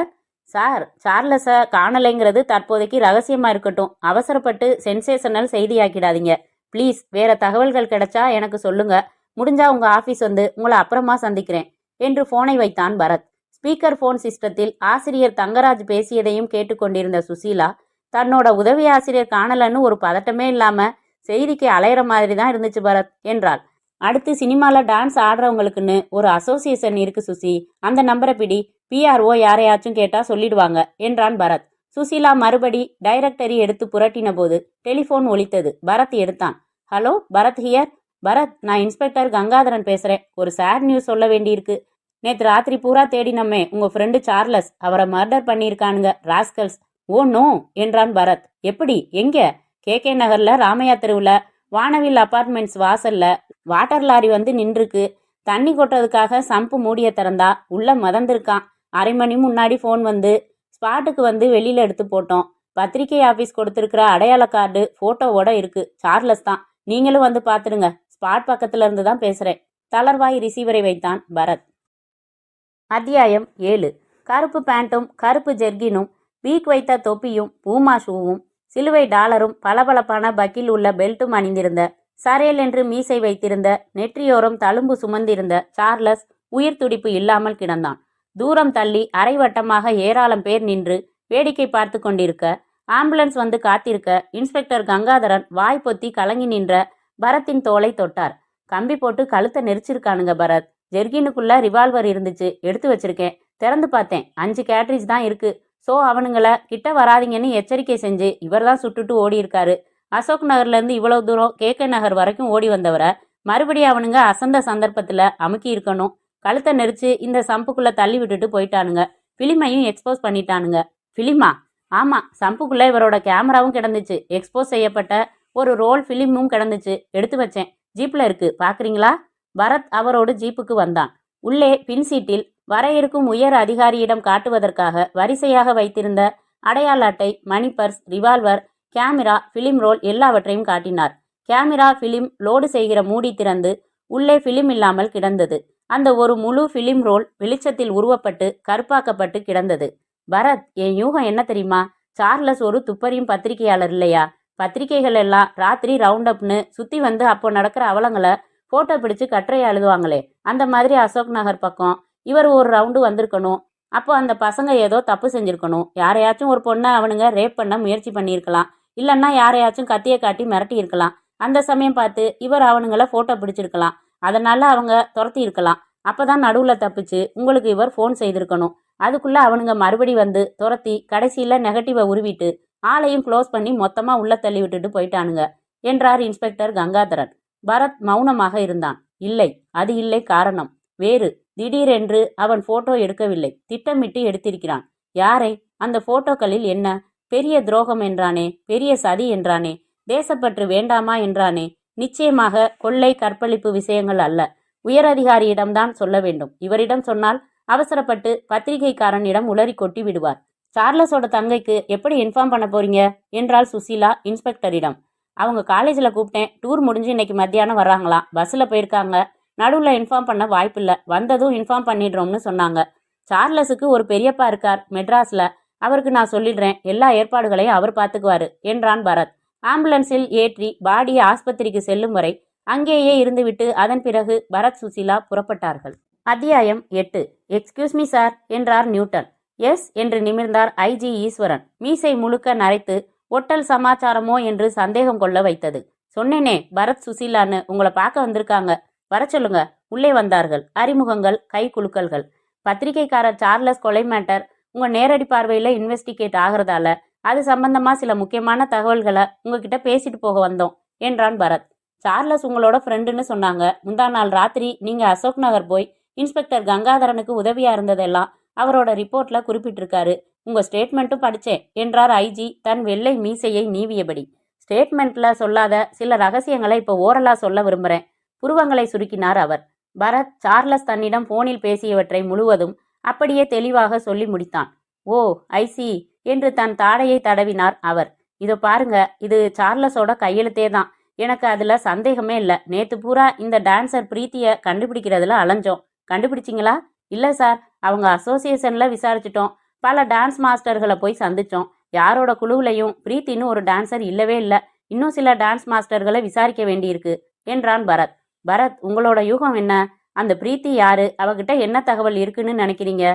சார், சார்லஸை காணலைங்கிறது தற்போதைக்கு ரகசியமா இருக்கட்டும். அவசரப்பட்டு சென்சேஷனல் செய்தியாக்கிடாதீங்க. ப்ளீஸ் வேற தகவல்கள் கிடைச்சா எனக்கு சொல்லுங்க. முடிஞ்சா உங்க ஆஃபீஸ் வந்து உங்களை அப்புறமா சந்திக்கிறேன் என்று போனை வைத்தான் பரத். ஸ்பீக்கர் போன் சிஸ்டத்தில் ஆசிரியர் தங்கராஜ் பேசியதையும் கேட்டுக்கொண்டிருந்த சுசீலா, தன்னோட உதவி ஆசிரியர் காணலன்னு ஒரு பதட்டமே இல்லாம செய்திக்கு அலையிற மாதிரி தான் இருந்துச்சு பரத் என்றாள். அடுத்து சினிமால டான்ஸ் ஆடுறவங்களுக்குன்னு ஒரு அசோசியேஷன் இருக்கு சுசி, அந்த நம்பரை பிடி. பிஆர்ஓ யாரையாச்சும் கேட்டா சொல்லிடுவாங்க என்றான் பரத். சுசீலா மறுபடி டைரக்டரி எடுத்து புரட்டின போது டெலிஃபோன் ஒலித்தது. பரத் எடுத்தான். Hello, Bharat here. பரத், நான் இன்ஸ்பெக்டர் கங்காதரன் பேசுறேன். ஒரு சேட் நியூஸ் சொல்ல வேண்டியிருக்கு. நேற்று ராத்திரி பூரா தேடினமே உங்க ஃப்ரெண்டு சார்லஸ், அவரை மர்டர் பண்ணியிருக்கானுங்க ராஸ்கல்ஸ். ஓ நோ என்றான் பரத். எப்படி, எங்க? கே நகர்ல ராமையா தெருவுல வானவில் அபார்ட்மெண்ட்ஸ் வாசல்ல வாட்டர் லாரி வந்து நின்றுருக்கு. தண்ணி கொட்டுறதுக்காக சம்பு மூடிய திறந்தா உள்ள மதந்திருக்கான். அரை மணி முன்னாடி ஃபோன் வந்து ஸ்பாட்டுக்கு வந்து வெளியில எடுத்து போட்டோம். பத்திரிகை ஆபீஸ் கொடுத்திருக்கிற அடையாள கார்டு போட்டோவோட இருக்கு. சார்லஸ் தான். நீங்களும் வந்து பாத்துடுங்க. ஸ்பாட் பக்கத்துல இருந்து தான் பேசுறேன். தளர்வாய் ரிசீவரை வைத்தான் பரத். அத்தியாயம் 7. கருப்பு பேண்ட்டும் கருப்பு ஜெர்கினும், பீக் வைத்த தொப்பியும் பூமா ஷூவும் சிலுவை டாலரும் பளபளப்பான பக்கில் உள்ள பெல்ட்டும் அணிந்திருந்த, சரேல் என்று மீசை வைத்திருந்த, நெற்றியோரம் தழும்பு சுமந்திருந்த சார்லஸ் உயிர் துடிப்பு இல்லாமல் கிடந்தான். தூரம் தள்ளி அரைவட்டமாக ஏராளம் பேர் நின்று வேடிக்கை பார்த்து கொண்டிருக்க, ஆம்புலன்ஸ் வந்து காத்திருக்க, இன்ஸ்பெக்டர் கங்காதரன் வாய் பொத்தி கலங்கி நின்ற பரத்தின் தோளை தொட்டார். கம்பி போட்டு கழுத்தை நெரிச்சிருக்கானுங்க பரத். ஜெர்கினுக்குள்ள ரிவால்வர் இருந்துச்சு, எடுத்து வச்சிருக்கேன். திறந்து பார்த்தேன், 5 கேட்ரிஜ் தான் இருக்கு. ஸோ அவனுங்களை கிட்ட வராதிங்கன்னு எச்சரிக்கை செஞ்சு இவர் தான் சுட்டுட்டு ஓடி இருக்காரு. அசோக் நகர்லேருந்து இவ்வளவு தூரம் கே நகர் வரைக்கும் ஓடி வந்தவரை மறுபடியும் அவனுங்க அசந்த சந்தர்ப்பத்தில் அமுக்கி இருக்கணும். கழுத்தை நெரிச்சு இந்த சம்புக்குள்ள தள்ளி விட்டுட்டு போயிட்டானுங்க. பிலிமையும் எக்ஸ்போஸ் பண்ணிட்டானுங்க. பிலிமா? ஆமாம், சம்புக்குள்ள இவரோட கேமராவும் கிடந்துச்சு. எக்ஸ்போஸ் செய்யப்பட்ட ஒரு ரோல் ஃபிலிமும் கிடந்துச்சு. எடுத்து வச்சேன். ஜீப்பில் இருக்கு, பார்க்குறீங்களா? பரத் அவரோடு ஜீப்புக்கு வந்தான். உள்ளே பின்சீட்டில் வர இருக்கும் உயர் அதிகாரியிடம் காட்டுவதற்காக வரிசையாக வைத்திருந்த அடையாள அட்டை, money purse, revolver, camera, film roll எல்லாவற்றையும் காட்டினார். கேமரா ஃபிலிம் லோடு செய்கிற மூடி திறந்து உள்ளே ஃபிலிம் இல்லாமல் கிடந்தது. அந்த ஒரு முழு ஃபிலிம் ரோல் வெளிச்சத்தில் உருவப்பட்டு கருப்பாக்கப்பட்டு கிடந்தது. பரத், என் யூகம் என்ன தெரியுமா? சார்லஸ் ஒரு துப்பறியும் பத்திரிகையாளர் இல்லையா? பத்திரிகைகள் எல்லாம் ராத்திரி ரவுண்ட் அப்னு சுற்றி வந்து அப்போ நடக்கிற அவலங்களை ஃபோட்டோ பிடிச்சு கட்டுரையை எழுதுவாங்களே, அந்த மாதிரி அசோக் நகர் பக்கம் இவர் ஒரு ரவுண்டு வந்திருக்கணும். அப்போ அந்த பசங்க ஏதோ தப்பு செஞ்சிருக்கணும். யாரையாச்சும் ஒரு பொண்ணை அவனுங்க ரேப் பண்ண முயற்சி பண்ணியிருக்கலாம். இல்லைன்னா யாரையாச்சும் கத்தியை காட்டி மிரட்டி இருக்கலாம். அந்த சமயம் பார்த்து இவர் அவனுங்கள ஃபோட்டோ பிடிச்சிருக்கலாம். அதனால அவங்க துரத்தி இருக்கலாம். அப்போதான் நடுவில் தப்பிச்சு உங்களுக்கு இவர் ஃபோன் செய்திருக்கணும். அதுக்குள்ளே அவனுங்க மறுபடி வந்து துரத்தி கடைசியில் நெகட்டிவை உருவிட்டு ஆளையும் க்ளோஸ் பண்ணி மொத்தமாக உள்ள தள்ளி விட்டுட்டு போயிட்டானுங்க என்றார் இன்ஸ்பெக்டர் கங்காதரன். பரத் மௌனமாக இருந்தான். இல்லை, அது இல்லை, காரணம் வேறு. திடீரென்று அவன் போட்டோ எடுக்கவில்லை, திட்டமிட்டு எடுத்திருக்கிறான். யாரை? அந்த போட்டோக்களில் என்ன? பெரிய துரோகம் என்றானே, பெரிய சதி என்றானே, தேசப்பற்று வேண்டாமா என்றானே. நிச்சயமாக கொள்ளை கற்பழிப்பு விஷயங்கள் அல்ல. உயரதிகாரியிடம்தான் சொல்ல வேண்டும். இவரிடம் சொன்னால் அவசரப்பட்டு பத்திரிகைக்காரனிடம் உளறி கொட்டி விடுவார். சார்லஸோட தங்கைக்கு எப்படி இன்ஃபார்ம் பண்ண போறீங்க என்றாள் சுசீலா இன்ஸ்பெக்டரிடம். அவங்க காலேஜில் கூப்பிட்டேன். டூர் முடிஞ்சு இன்னைக்கு மத்தியானம் வர்றாங்களாம். பஸ்ஸில் போயிருக்காங்க. நடுவில் இன்ஃபார்ம் பண்ண வாய்ப்பில்லை. வந்ததும் இன்ஃபார்ம் பண்ணிடுறோம்னு சொன்னாங்க. சார்லஸுக்கு ஒரு பெரியப்பா இருக்கார் மெட்ராஸில். அவருக்கு நான் சொல்லிடுறேன். எல்லா ஏற்பாடுகளையும் அவர் பார்த்துக்குவாரு என்றான் பரத். ஆம்புலன்ஸில் ஏற்றி பாடியை ஆஸ்பத்திரிக்கு செல்லும் வரை அங்கேயே இருந்துவிட்டு அதன் பிறகு பரத் சுசீலா புறப்பட்டார்கள். அத்தியாயம் 8. எக்ஸ்கியூஸ் மீ சார் என்றார் நியூட்டன். எஸ் என்று நிமிர்ந்தார் ஐஜி ஈஸ்வரன். மீசை முழுக்க நரைத்து ஒட்டல் சமாச்சாரமோ என்று சந்தேகம் கொள்ள வைத்தது. சொன்னேனே, பரத் சுசீலான்னு உங்களை பார்க்க வந்திருக்காங்க. வர சொல்லுங்க. உள்ளே வந்தார்கள். அறிமுகங்கள், கை குலுக்கல்கள். பத்திரிகைக்காரர் சார்லஸ் கொலை மேட்டர் உங்க நேரடி பார்வையில் இன்வெஸ்டிகேட் ஆகிறதால அது சம்பந்தமா சில முக்கியமான தகவல்களை உங்ககிட்ட பேசிட்டு போக வந்தோம் என்றான் பரத். சார்லஸ் உங்களோட ஃப்ரெண்டுன்னு சொன்னாங்க. முந்தா நாள் ராத்திரி நீங்க அசோக் நகர் போய் இன்ஸ்பெக்டர் கங்காதரனுக்கு உதவியா இருந்ததெல்லாம் அவரோட ரிப்போர்ட்ல குறிப்பிட்டிருக்காரு. உங்க ஸ்டேட்மெண்ட்டும் படிச்சேன் என்றார் ஐஜி தன் வெள்ளை மீசையை நீவியபடி. ஸ்டேட்மெண்ட்ல சொல்லாத சில ரகசியங்களை இப்போ ஓரலா சொல்ல விரும்புறேன். புருவங்களை சுருக்கினார் அவர். பரத் சார்லஸ் தன்னிடம் போனில் பேசியவற்றை முழுவதும் அப்படியே தெளிவாக சொல்லி முடித்தான். ஓ ஐசி என்று தன் தாடையை தடவினார் அவர். இதோ பாருங்க, இது சார்லஸோட கையெழுத்தே தான். எனக்கு அதுல சந்தேகமே இல்லை. நேத்து பூரா இந்த டான்சர் பிரீத்திய கண்டுபிடிக்கிறதுல அலைஞ்சோம். கண்டுபிடிச்சிங்களா? இல்லை சார், அவங்க அசோசியேஷன்ல விசாரிச்சிட்டோம். பல டான்ஸ் மாஸ்டர்களை போய் சந்திச்சோம். யாரோட குழுவுலையும் பிரீத்தின்னு ஒரு டான்சர் இல்லவே இல்லை. இன்னும் சில டான்ஸ் மாஸ்டர்களை விசாரிக்க வேண்டியிருக்கு என்றான் பரத். பரத், உங்களோட யூகம் என்ன? அந்த பிரீத்தி யாரு? அவகிட்ட என்ன தகவல் இருக்குன்னு நினைக்கிறீங்க?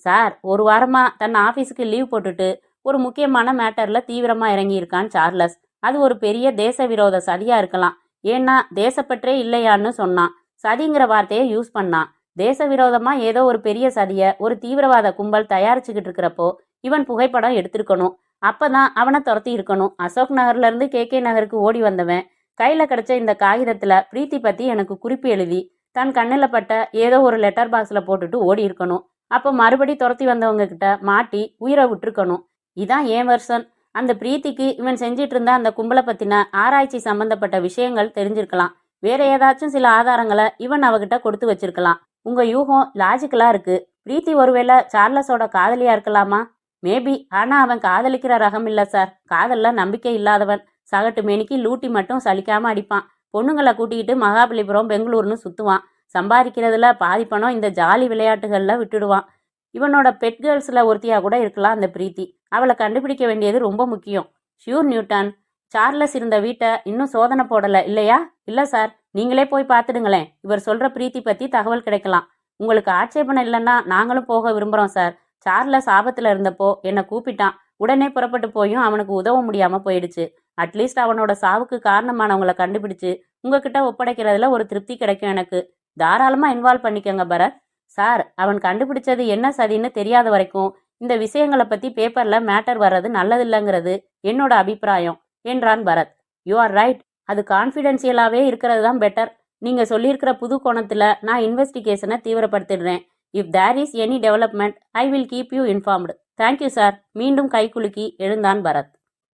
சார், ஒரு வாரமா தன் ஆபீஸுக்கு லீவ் போட்டுட்டு ஒரு முக்கியமான மேட்டர்ல தீவிரமா இறங்கி இருக்கான் சார்லஸ். அது ஒரு பெரிய தேச விரோத சதியா இருக்கலாம். ஏன்னா தேசப்பற்றே இல்லையான்னு சொன்னான். சதிங்கிற வார்த்தையை யூஸ் பண்ணான். தேச விரோதமா ஏதோ ஒரு பெரிய சதிய ஒரு தீவிரவாத கும்பல் தயாரிச்சுக்கிட்டு இருக்கிறப்போ இவன் புகைப்படம் எடுத்திருக்கணும். அப்பதான் அவனை துரத்தி இருக்கணும். அசோக் நகர்ல இருந்து கே நகருக்கு ஓடி வந்தவன் கையில கிடைச்ச இந்த காகிதத்துல பிரீத்தி பத்தி எனக்கு குறிப்பு எழுதி தன் கண்ணுல பட்ட ஏதோ ஒரு லெட்டர் பாக்ஸ்ல போட்டுட்டு ஓடி இருக்கணும். அப்போ மறுபடி துரத்தி வந்தவங்க கிட்ட மாட்டி உயிரை விட்டுருக்கணும். இதான் ஏன் வெர்ஷன். அந்த பிரீத்திக்கு இவன் செஞ்சிட்டு இருந்த அந்த கும்பலை பத்தின ஆராய்ச்சி சம்பந்தப்பட்ட விஷயங்கள் தெரிஞ்சிருக்கலாம். வேற ஏதாச்சும் சில ஆதாரங்களை இவன் அவகிட்ட கொடுத்து வச்சிருக்கலாம். உங்க யூகம் லாஜிக்கலா இருக்கு. பிரீத்தி ஒருவேளை சார்லஸோட காதலியா இருக்கலாமா? மேபி. ஆனா அவன் காதலிக்கிற ரகம் இல்ல சார். காதல்ல நம்பிக்கை இல்லாதவன். சகட்டு மேனிக்கு லூட்டி மட்டும் சலிக்காம அடிப்பான். பொண்ணுங்களை கூட்டிகிட்டு மகாபலிபுரம் பெங்களூர்னு சுத்துவான். சம்பாதிக்கிறதுல பாதி பணம் இந்த ஜாலி விளையாட்டுகள்ல விட்டுடுவான். இவனோட பெட் கேர்ள்ஸ்ல ஒருத்தியா கூட இருக்கலாம் அந்த பிரீத்தி. அவளை கண்டுபிடிக்க வேண்டியது ரொம்ப முக்கியம். Sure Newton. சார்லஸ் இருந்த வீட்டை இன்னும் சோதனை போடல இல்லையா? இல்ல சார், நீங்களே போய் பார்த்துடுங்களேன். இவர் சொல்ற பிரீத்தி பத்தி தகவல் கிடைக்கலாம். உங்களுக்கு ஆட்சேபணம் இல்லைன்னா நாங்களும் போக விரும்புறோம் சார். சார்லஸ் ஆபத்துல இருந்தப்போ என்னை கூப்பிட்டான். உடனே புறப்பட்டு போயும் அவனுக்கு உதவ முடியாம போயிடுச்சு. அட்லீஸ்ட் அவனோட சாவுக்கு காரணமானவங்களை கண்டுபிடிச்சு உங்ககிட்ட ஒப்படைக்கிறதுல ஒரு திருப்தி கிடைக்கும் எனக்கு. தாராளமா இன்வால்வ் பண்ணிக்கோங்க பரத். சார், அவன் கண்டுபிடிச்சது என்ன சதின்னு தெரியாத வரைக்கும் இந்த விஷயங்களை பத்தி பேப்பர்ல மேட்டர் வர்றது நல்லதில்லைங்கிறது என்னோட அபிப்பிராயம் என்றான் பரத். You are right. அது கான்ஃபிடென்ஷியலாவே இருக்கிறது தான் பெட்டர். நீங்க சொல்லியிருக்கிற புது கோணத்துல நான் இன்வெஸ்டிகேஷனை தீவிரப்படுத்திடுறேன். If there is any development I will keep you informed. Thank you sir. மீண்டும் கைகுலுக்கி எழுந்தான் பரத்.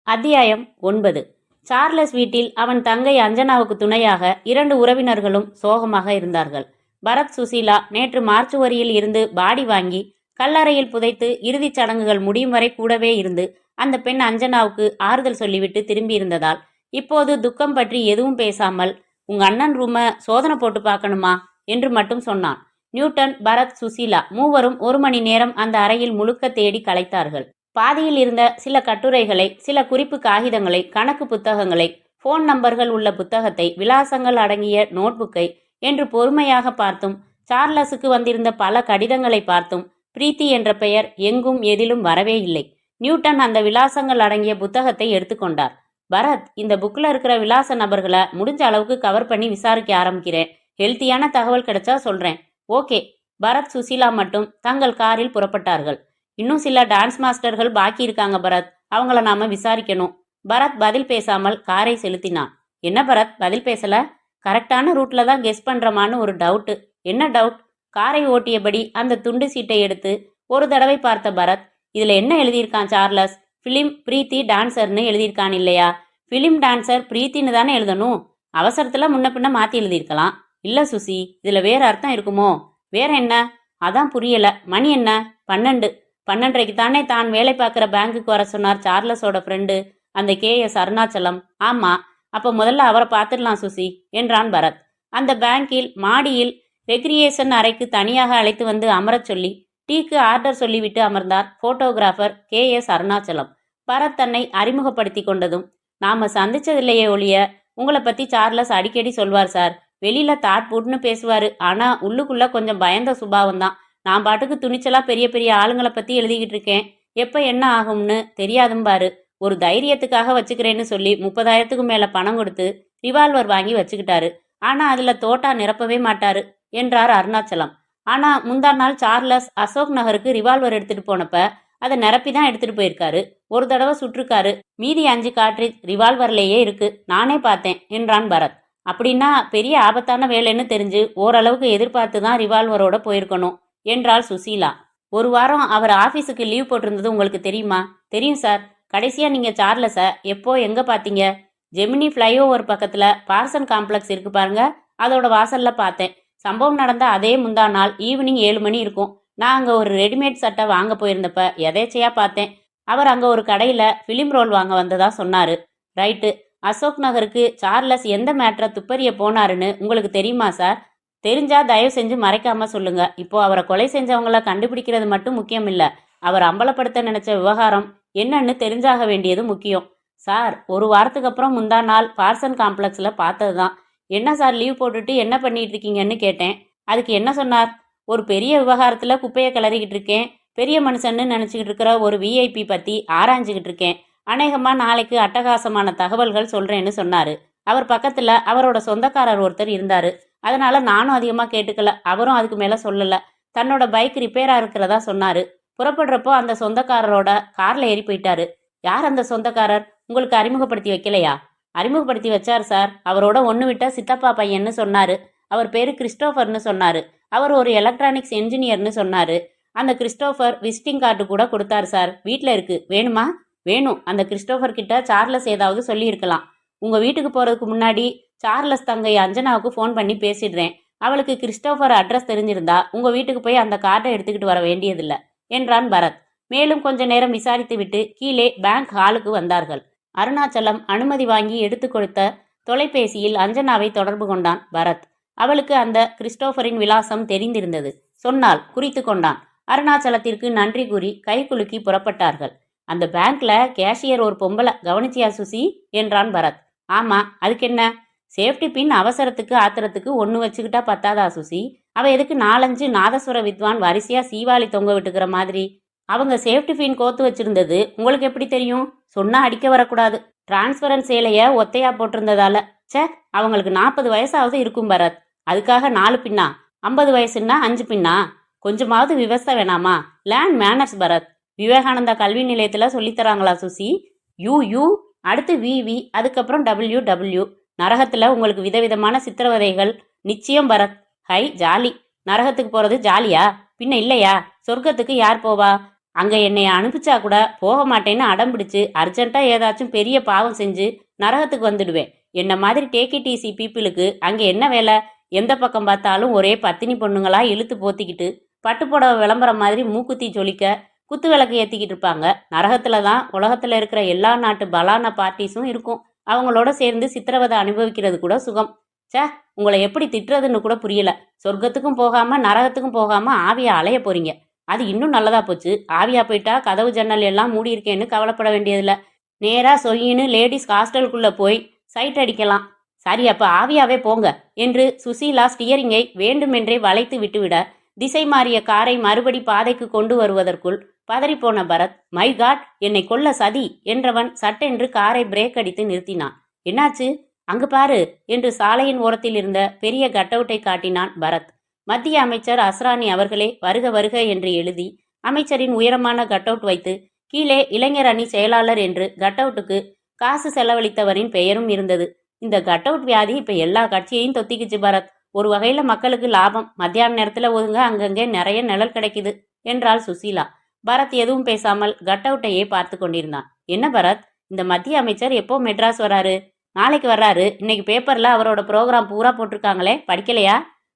அத்தியாயம் 9. சார்லஸ் வீட்டில் அவன் தங்கை அஞ்சனாவுக்கு துணையாக 2 உறவினர்களும் சோகமாக இருந்தார்கள். பரத், சுசீலா நேற்று மார்ச்சுவரியில் இருந்து பாடி வாங்கி கல்லறையில் புதைத்து இறுதிச் சடங்குகள் முடியும் வரை கூடவே இருந்து அந்த பெண் அஞ்சனாவுக்கு ஆறுதல் சொல்லிவிட்டு திரும்பி இருந்ததால் இப்போது துக்கம் பற்றி எதுவும் பேசாமல், உங்க அண்ணன் ரூமை சோதனை போட்டு பார்க்கணுமா என்று மட்டும் சொன்னான். நியூட்டன், பரத், சுசீலா மூவரும் 1 மணி நேரம் அந்த அறையில் முழுக்க தேடி கலைத்தார்கள். பாதியில் இருந்த சில கட்டுரைகளை, சில குறிப்பு காகிதங்களை, கணக்கு புத்தகங்களை, போன் நம்பர்கள் உள்ள புத்தகத்தை, விலாசங்கள் அடங்கிய நோட்புக்கை என்று பொறுமையாக பார்த்தும், சார்லஸுக்கு வந்திருந்த பல கடிதங்களை பார்த்தும் பிரீத்தி என்ற பெயர் எங்கும் எதிலும் வரவே இல்லை. நியூட்டன் அந்த விலாசங்கள் அடங்கிய புத்தகத்தை எடுத்துக்கொண்டார். பரத், இந்த புக்கில் இருக்கிற விலாச நபர்களை முடிஞ்ச அளவுக்கு கவர் பண்ணி விசாரிக்க ஆரம்பிக்கிறேன். ஹெல்த்தியான தகவல் கிடைச்சா சொல்றேன். ஓகே. பரத், சுசீலா மட்டும் தங்கள் காரில் புறப்பட்டார்கள். இன்னும் சில டான்ஸ் மாஸ்டர்கள் பாக்கி இருக்காங்க பரத். அவங்கள நாம விசாரிக்கணும். பரத் பதில் பேசாமல் காரை செலுத்தினான். என்ன பரத் பதில் பேசல? கரெக்டான ரூட்ல தான் கெஸ் பண்றமான்னு ஒரு டவுட்டு. என்ன டவுட்? காரை ஓட்டியபடி அந்த துண்டு சீட்டை எடுத்து ஒரு தடவை பார்த்த பரத், இதுல என்ன எழுதியிருக்கான் சார்லஸ்? பிலிம் பிரீத்தி டான்சர்னு எழுதியிருக்கான் இல்லையா? பிலிம் டான்சர் பிரீத்தின்னு தானே எழுதணும். அவசரத்துல முன்ன பின்ன மாத்தி எழுதியிருக்கலாம். இல்ல சுசி, இதுல வேற அர்த்தம் இருக்குமோ? வேற என்ன? அதான் புரியல. மணி என்ன? 12. 12:30க்கு தானே தான் வேலை பார்க்குற பேங்குக்கு வர சொன்னார் சார்லஸோட ஃப்ரெண்டு, அந்த KS அருணாச்சலம். ஆமா, அப்ப முதல்ல அவரை பார்த்துடலாம் சுசி என்றான் பரத். அந்த பேங்கில் மாடியில் ரெக்ரியேஷன் அறைக்கு தனியாக அழைத்து வந்து அமரச் சொல்லி டீக்கு ஆர்டர் சொல்லிவிட்டு அமர்ந்தார் போட்டோகிராஃபர் KS அருணாச்சலம். பரத் தன்னை அறிமுகப்படுத்தி கொண்டதும், நாம சந்திச்சதில்லையே ஒழிய உங்களை பத்தி சார்லஸ் அடிக்கடி சொல்வார் சார். வெளியில தாட்பூட்னு பேசுவாரு. ஆனா உள்ளுக்குள்ள கொஞ்சம் பயந்த சுபாவம் தான். நான் பாட்டுக்கு துணிச்சலா பெரிய பெரிய ஆளுங்களை பத்தி எழுதிக்கிட்டு இருக்கேன். எப்ப என்ன ஆகும்னு தெரியாதும் பாரு. ஒரு தைரியத்துக்காக வச்சுக்கிறேன்னு சொல்லி 30,000க்கு மேல பணம் கொடுத்து ரிவால்வர் வாங்கி வச்சுக்கிட்டாரு. ஆனா அதுல தோட்டா நிரப்பவே மாட்டாரு என்றார் அருணாச்சலம். ஆனா முந்தா நாள் சார்லஸ் அசோக் நகருக்கு ரிவால்வர் எடுத்துட்டு போனப்ப அதை நிரப்பி தான் எடுத்துட்டு போயிருக்காரு. ஒரு தடவை சுற்றுக்காரு. மீதி 5 காட்ரிட்ஜ் ரிவால்வர்லேயே இருக்கு. நானே பார்த்தேன் என்றான் பரத். அப்படின்னா பெரிய ஆபத்தான வேலைன்னு தெரிஞ்சு ஓரளவுக்கு எதிர்பார்த்து தான் ரிவால்வரோட போயிருக்கணும் என்றாள் சுசீலா. ஒரு வாரம் அவர் ஆபீஸுக்கு லீவ் போட்டிருந்தது உங்களுக்கு தெரியுமா? தெரியும் சார். கடைசியா நீங்க சார்லஸை எப்போ எங்க பாத்தீங்க? ஜெமினி ஃப்ளைஓவர் பக்கத்துல பார்சன் காம்ப்ளெக்ஸ் இருக்கு பாருங்க, அதோட வாசல்ல பார்த்தேன். சம்பவம் நடந்த அதே முந்தா நாள் ஈவினிங் 7 மணி இருக்கும். நான் அங்க ஒரு ரெடிமேட் சட்டை வாங்க போயிருந்தப்ப எதேச்சையா பார்த்தேன். அவர் அங்க ஒரு கடையில பிலிம் ரோல் வாங்க வந்ததா சொன்னாரு. ரைட்டு. அசோக் நகருக்கு சார்லஸ் எந்த மேட்டரை துப்பறிய போனாருன்னு உங்களுக்கு தெரியுமா சார்? தெரிஞ்சா தயவு செஞ்சு மறைக்காம சொல்லுங்க. இப்போ அவரை கொலை செஞ்சவங்கள கண்டுபிடிக்கிறது மட்டும் முக்கியம் இல்ல, அவர் அம்பலப்படுத்த நினைச்ச விவகாரம் என்னன்னு தெரிஞ்சாக வேண்டியது முக்கியம். சார், ஒரு வாரத்துக்கு அப்புறம் முந்தா நாள் பார்சன் காம்ப்ளெக்ஸில் பார்த்தது தான். என்ன சார் லீவ் போட்டுட்டு என்ன பண்ணிட்டு இருக்கீங்கன்னு கேட்டேன். அதுக்கு என்ன சொன்னார்? ஒரு பெரிய விவகாரத்தில் குப்பையை கிளறிக்கிட்டு இருக்கேன். பெரிய மனுஷன்னு நினச்சிக்கிட்டு இருக்கிற ஒரு விஐபி பற்றி ஆராய்ஞ்சிக்கிட்டு இருக்கேன். அநேகமாக நாளைக்கு அட்டகாசமான தகவல்கள் சொல்கிறேன்னு சொன்னார். அவர் பக்கத்தில் அவரோட சொந்தக்காரர் ஒருத்தர் இருந்தார். அதனால் நானும் அதிகமாக கேட்டுக்கல. அவரும் அதுக்கு மேலே சொல்லலை. தன்னோட பைக் ரிப்பேராக இருக்கிறதா சொன்னார். புறப்படுறப்போ அந்த சொந்தக்காரரோட காரில் ஏறி போயிட்டாரு. யார் அந்த சொந்தக்காரர்? உங்களுக்கு அறிமுகப்படுத்தி வைக்கலையா? அறிமுகப்படுத்தி வச்சார் சார். அவரோட ஒன்று விட்ட சித்தப்பா பையன்னு சொன்னார். அவர் பேர் கிறிஸ்டோஃபர்னு சொன்னார். அவர் ஒரு எலக்ட்ரானிக்ஸ் என்ஜினியர்னு சொன்னார். அந்த கிறிஸ்டோஃபர் விசிட்டிங் கார்டு கூட கொடுத்தாரு சார். வீட்டில் இருக்கு. வேணுமா? வேணும். அந்த கிறிஸ்டோஃபர் கிட்ட சார்லஸ் ஏதாவது சொல்லியிருக்கலாம். உங்கள் வீட்டுக்கு போகிறதுக்கு முன்னாடி சார்லஸ் தங்கை அஞ்சனாவுக்கு ஃபோன் பண்ணி பேசிடுறேன். அவளுக்கு கிறிஸ்டோஃபர் அட்ரஸ் தெரிஞ்சிருந்தா உங்கள் வீட்டுக்கு போய் அந்த கார்டை எடுத்துக்கிட்டு வர வேண்டியதில்லை என்றான் பரத். மேலும் கொஞ்ச நேரம் விசாரித்துவிட்டு கீழே பேங்க் ஹாலுக்கு வந்தார்கள். அருணாச்சலம் அனுமதி வாங்கி எடுத்து கொடுத்த தொலைபேசியில் அஞ்சனாவை தொடர்பு கொண்டான் பரத். அவளுக்கு அந்த கிறிஸ்டோஃபரின் விலாசம் தெரிந்திருந்தது. சொன்னால் குறித்து கொண்டான். அருணாச்சலத்திற்கு நன்றி கூறி கைகுலுக்கி புறப்பட்டார்கள். அந்த பேங்க்ல கேஷியர் ஒரு பொம்பளை, கவனிச்சியா சுசி என்றான் பரத். ஆமா, அதுக்கு என்ன? சேஃப்டி பின் அவசரத்துக்கு ஆத்திரத்துக்கு ஒன்று வச்சுக்கிட்டா பத்தாதா சுசி? அவ எதுக்கு 4-5 நாதஸ்வர வித்வான் வரிசையா சீவாளி தொங்க விட்டுக்கிற மாதிரி? அவங்க சேஃப்டி பின் கோத்து வச்சிருந்தது உங்களுக்கு எப்படி தெரியும்? சொன்னா அடிக்க வரக்கூடாது. டிரான்ஸ்பரன்ஸ் சேலைய ஒத்தையா போட்டிருந்ததால. சே, அவங்களுக்கு 40 வயசாவது இருக்கும் பரத். அதுக்காக 4 பின்னா? 50 வயசுன்னா 5 பின்னா? கொஞ்சமாவது விவசாய வேணாமா? Land manners Bharat. விவேகானந்தா கல்வி நிலையத்துல சொல்லித்தராங்களா சுசி? யூ அடுத்து விவி, அதுக்கப்புறம் WW. நரகத்துல உங்களுக்கு விதவிதமான சித்திரவதைகள் நிச்சயம் பரத். Hi jolly. நரகத்துக்கு போறது ஜாலியா? பின்ன இல்லையா? சொர்க்கத்துக்கு யார் போவா? அங்க என்னைய அனுப்பிச்சா கூட போக மாட்டேன்னு அடம் பிடிச்சு அர்ஜென்ட்டா ஏதாச்சும் பெரிய பாவம் செஞ்சு நரகத்துக்கு வந்துடுவேன். என்ன மாதிரி டேக்கிடிசி பீப்புளுக்கு அங்க என்ன வேலை? எந்த பக்கம் பார்த்தாலும் ஒரே பத்தினி பொண்ணுங்களா இழுத்து போத்திக்கிட்டு பட்டுப்புடவை விளம்பரம் மாதிரி மூக்குத்தி ஜொலிக்க குத்து விளக்கு ஏத்திக்கிட்டு இருப்பாங்க. நரகத்துல தான் உலகத்துல இருக்கிற எல்லா நாட்டு பலான பார்ட்டிஸும் இருக்கும். அவங்களோட சேர்ந்து சித்திரவதை அனுபவிக்கிறது கூட சுகம். சே, உங்களை எப்படி திட்டுறதுன்னு கூட புரியல. சொர்க்கத்துக்கும் போகாம நரகத்துக்கும் போகாம ஆவியா அலைய போறீங்க. அது இன்னும் நல்லதா போச்சு. ஆவியா போயிட்டா கதவு ஜன்னல் எல்லாம் மூடி இருக்கேன்னு கவலைப்பட வேண்டியதில்ல. நேரா சொயின்னு லேடிஸ் ஹாஸ்டலுக்குள்ள போய் சைட் அடிக்கலாம். சரி, அப்ப ஆவியாவே போங்க என்று சுசீலா ஸ்டியரிங்கை வேண்டுமென்றே வளைத்து விட்டுவிட திசை மாறிய காரை மறுபடி பாதைக்கு கொண்டு வருவதற்குள் பதறிப்போன பரத், மை காட், என்னை கொல்ல சதி என்றவன் சட்டென்று காரை பிரேக் அடித்து நிறுத்தினான். என்னாச்சு? அங்கு பாரு என்று சாலையின் ஓரத்தில் இருந்த பெரிய கட்டவுட்டை காட்டினான் பரத். மத்திய அமைச்சர் அஸ்ரானி அவர்களே வருக வருக என்று எழுதி அமைச்சரின் உயரமான கட்டவுட் வைத்து கீழே இளைஞர் அணி செயலாளர் என்று கட்டவுட்டுக்கு காசு செலவழித்தவரின் பெயரும் இருந்தது. இந்த கட்டவுட் வியாதி இப்ப எல்லா கட்சியையும் தொத்திக்குச்சு பரத். ஒரு வகையில மக்களுக்கு லாபம். மத்தியான நேரத்துல ஒதுங்க அங்கங்கே நிறைய நிழல் கிடைக்குது என்றாள் சுசீலா. பரத் எதுவும் பேசாமல் கட்டவுட்டையே பார்த்து கொண்டிருந்தான். என்ன பரத், இந்த மத்திய அமைச்சர் எப்போ மெட்ராஸ் வராரு? நாளைக்கு வர்றாரு. இன்னைக்கு பேப்பர்ல அவரோட ப்ரோக்ராம் பூரா போட்டிருக்காங்களே, படிக்கலையா?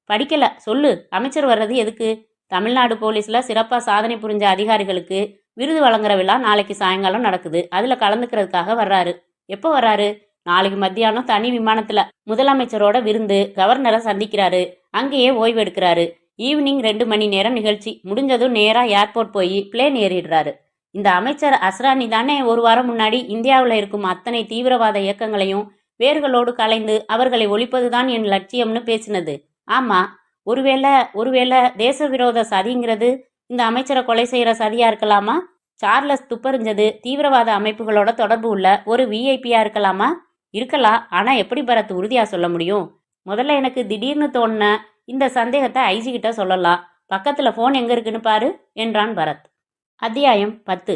படிக்கல. சொல்லு, அமைச்சர் வர்றது எதுக்கு? தமிழ்நாடு போலீஸ்ல சிறப்பா சாதனை புரிஞ்ச அதிகாரிகளுக்கு விருது வழங்குற விழா நாளைக்கு சாயங்காலம் நடக்குது. அதுல கலந்துக்கிறதுக்காக வர்றாரு. எப்போ வர்றாரு? நாளைக்கு மத்தியானம் தனி விமானத்துல முதலமைச்சரோட விருந்து, கவர்னரை சந்திக்கிறாரு. அங்கேயே ஓய்வு எடுக்கிறாரு. ஈவினிங் 2 மணி நேரம் நிகழ்ச்சி முடிஞ்சதும் நேரா ஏர்போர்ட் போய் பிளேன் ஏறிடுறாரு. இந்த அமைச்சர் அஸ்ரானி தானே ஒரு வாரம் முன்னாடி இந்தியாவில் இருக்கும் அத்தனை தீவிரவாத இயக்கங்களையும் வேர்களோடு கலைந்து அவர்களை ஒழிப்பதுதான் என் லட்சியம்னு பேசினது. ஆமா, ஒருவேளை தேச விரோத சதிங்கிறது இந்த அமைச்சரை கொலை செய்யற சதியா இருக்கலாமா? சார்லஸ் துப்பறிஞ்சது தீவிரவாத அமைப்புகளோட தொடர்பு உள்ள ஒரு விஐபியா இருக்கலாமா? இருக்கலாம். ஆனா எப்படி பரத் உறுதியா சொல்ல முடியும்? முதல்ல எனக்கு திடீர்னு தோணுன இந்த சந்தேகத்தை ஐஜி கிட்ட சொல்லலாம். பக்கத்துல போன் எங்க இருக்குன்னு பாரு என்றான் பரத். அத்தியாயம் 10.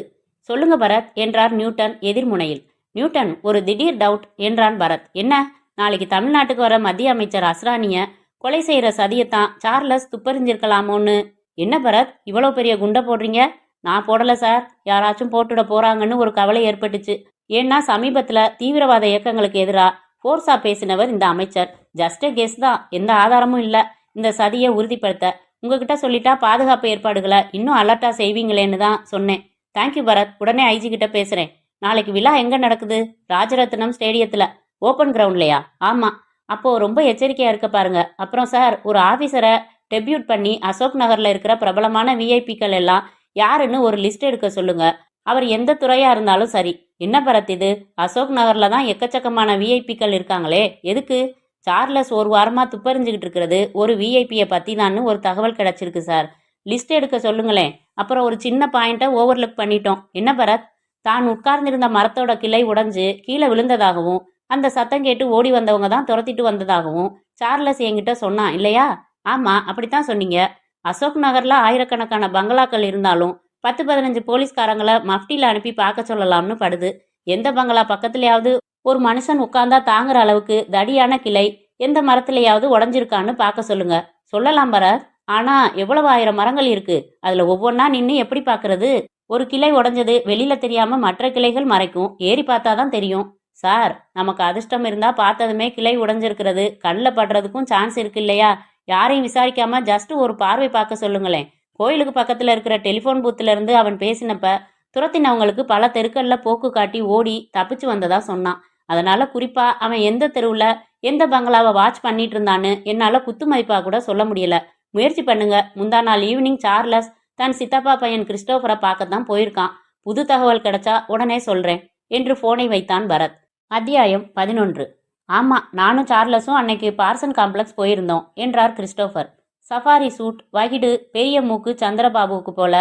சொல்லுங்க பரத் என்றார் நியூட்டன் எதிர்முனையில். நியூட்டன், ஒரு திடீர் டவுட் என்றான் பரத். என்ன? நாளைக்கு தமிழ்நாட்டுக்கு வர மத்திய அமைச்சர் அஸ்ரானிய கொலை செய்யற சதியத்தான் சார்லஸ் துப்பறிஞ்சிருக்கலாமோன்னு. என்ன பரத், இவ்வளோ பெரிய குண்டை போடுறீங்க? நான் போடல சார், யாராச்சும் போட்டுட போறாங்கன்னு ஒரு கவலை ஏற்பட்டுச்சு. ஏன்னா சமீபத்துல தீவிரவாத இயக்கங்களுக்கு எதிராக ஃபோர்ஸா பேசினவர் இந்த அமைச்சர். ஜஸ்ட் கெஸ் தான், எந்த ஆதாரமும் இல்ல. இந்த சதியை உறுதிப்படுத்த உங்ககிட்ட சொல்லிட்டா பாதுகாப்பு ஏற்பாடுகளை இன்னும் அலர்ட்டா செய்வீங்களேன்னு தான் சொன்னேன். தேங்க்யூ பரத், உடனே ஐஜி கிட்ட பேசுறேன். நாளைக்கு விழா எங்க நடக்குது? ராஜரத்னம் ஸ்டேடியத்துல. ஓப்பன் கிரவுண்ட்லையா? ஆமா. அப்போ ரொம்ப எச்சரிக்கையா இருக்க பாருங்க. அப்புறம் சார், ஒரு ஆபீசரை டெபியூட் பண்ணி அசோக் நகர்ல இருக்கிற பிரபலமான விஐபிக்கள் எல்லாம் யாருன்னு ஒரு லிஸ்ட் எடுக்க சொல்லுங்க. அவர் எந்த துறையா இருந்தாலும் சரி. என்ன பரத் இது? அசோக் நகர்ல தான் எக்கச்சக்கமான விஐபிக்கள் இருக்காங்களே, எதுக்கு? சார்லஸ் ஒரு வாரமா துப்பறிஞ்சுக்கிட்டு இருக்கிறது ஒரு விஐபியை பத்தி தான்னு ஒரு தகவல் கிடைச்சிருக்கு சார். லிஸ்ட் எடுக்க சொல்லுங்களேன். அப்புறம் ஒரு சின்ன பாயிண்ட்டை ஓவர்லுக் பண்ணிட்டோம். என்ன பரத்? தான் உட்கார்ந்திருந்த மரத்தோட கிளை உடைஞ்சு கீழே விழுந்ததாகவும் அந்த சத்தம் கேட்டு ஓடி வந்தவங்க தான் துரத்திட்டு வந்ததாகவும் சார்லஸ் என்கிட்ட சொன்னான் இல்லையா? ஆமா, அப்படித்தான் சொன்னீங்க. அசோக் நகர்ல ஆயிரக்கணக்கான பங்களாக்கள் இருந்தாலும் 10-15 போலீஸ்காரங்களை மஃப்டியில் அனுப்பி பார்க்க சொல்லலாம்னு படுது. எந்த பங்களா பக்கத்துலயாவது ஒரு மனுஷன் உட்கார்ந்தா தாங்குற அளவுக்கு தடியான கிளை எந்த மரத்திலேயாவது உடஞ்சிருக்கான்னு பார்க்க சொல்லுங்க. சொல்லலாம் பரத். ஆனா எவ்வளவு ஆயிரம் மரங்கள் இருக்கு, அதுல ஒவ்வொன்றா நின்று எப்படி பார்க்கறது? ஒரு கிளை உடைஞ்சது வெளியில தெரியாம மற்ற கிளைகள் மறைக்கும், ஏறி பார்த்தாதான் தெரியும். சார், நமக்கு அதிர்ஷ்டம் இருந்தா பார்த்ததுமே கிளை உடைஞ்சிருக்கிறது கண்ணில் படுறதுக்கும் சான்ஸ் இருக்கு இல்லையா? யாரையும் விசாரிக்காம ஜஸ்ட் ஒரு பார்வை பார்க்க சொல்லுங்களேன். கோயிலுக்கு பக்கத்துல இருக்கிற டெலிஃபோன் பூத்துல இருந்து அவன் பேசினப்ப துரத்தினவங்களுக்கு பல தெருக்கள்ல போக்கு காட்டி ஓடி தப்பிச்சு வந்ததா சொன்னான். அதனால குறிப்பா அவன் எந்த தெருவுல எந்த பங்களாவை வாட்ச் பண்ணிட்டு இருந்தான்னு என்னால குத்து மதிப்பா கூட சொல்ல முடியல. முயற்சி பண்ணுங்க. முந்தா நாள் ஈவினிங் சார்லஸ் தன் சித்தப்பா பையன் கிறிஸ்டோபரை பார்க்கத்தான் போயிருக்கான். புது தகவல் கிடைச்சா உடனே சொல்றேன் என்று போனை வைத்தான் பரத். அத்தியாயம் 11. ஆமா, நானும் சார்லஸும் அன்னைக்கு பார்சன் காம்ப்ளெக்ஸ் போயிருந்தோம் என்றார் கிறிஸ்டோபர். சஃபாரி சூட், வகிடு, பெரிய மூக்கு சந்திரபாபுவுக்கு போல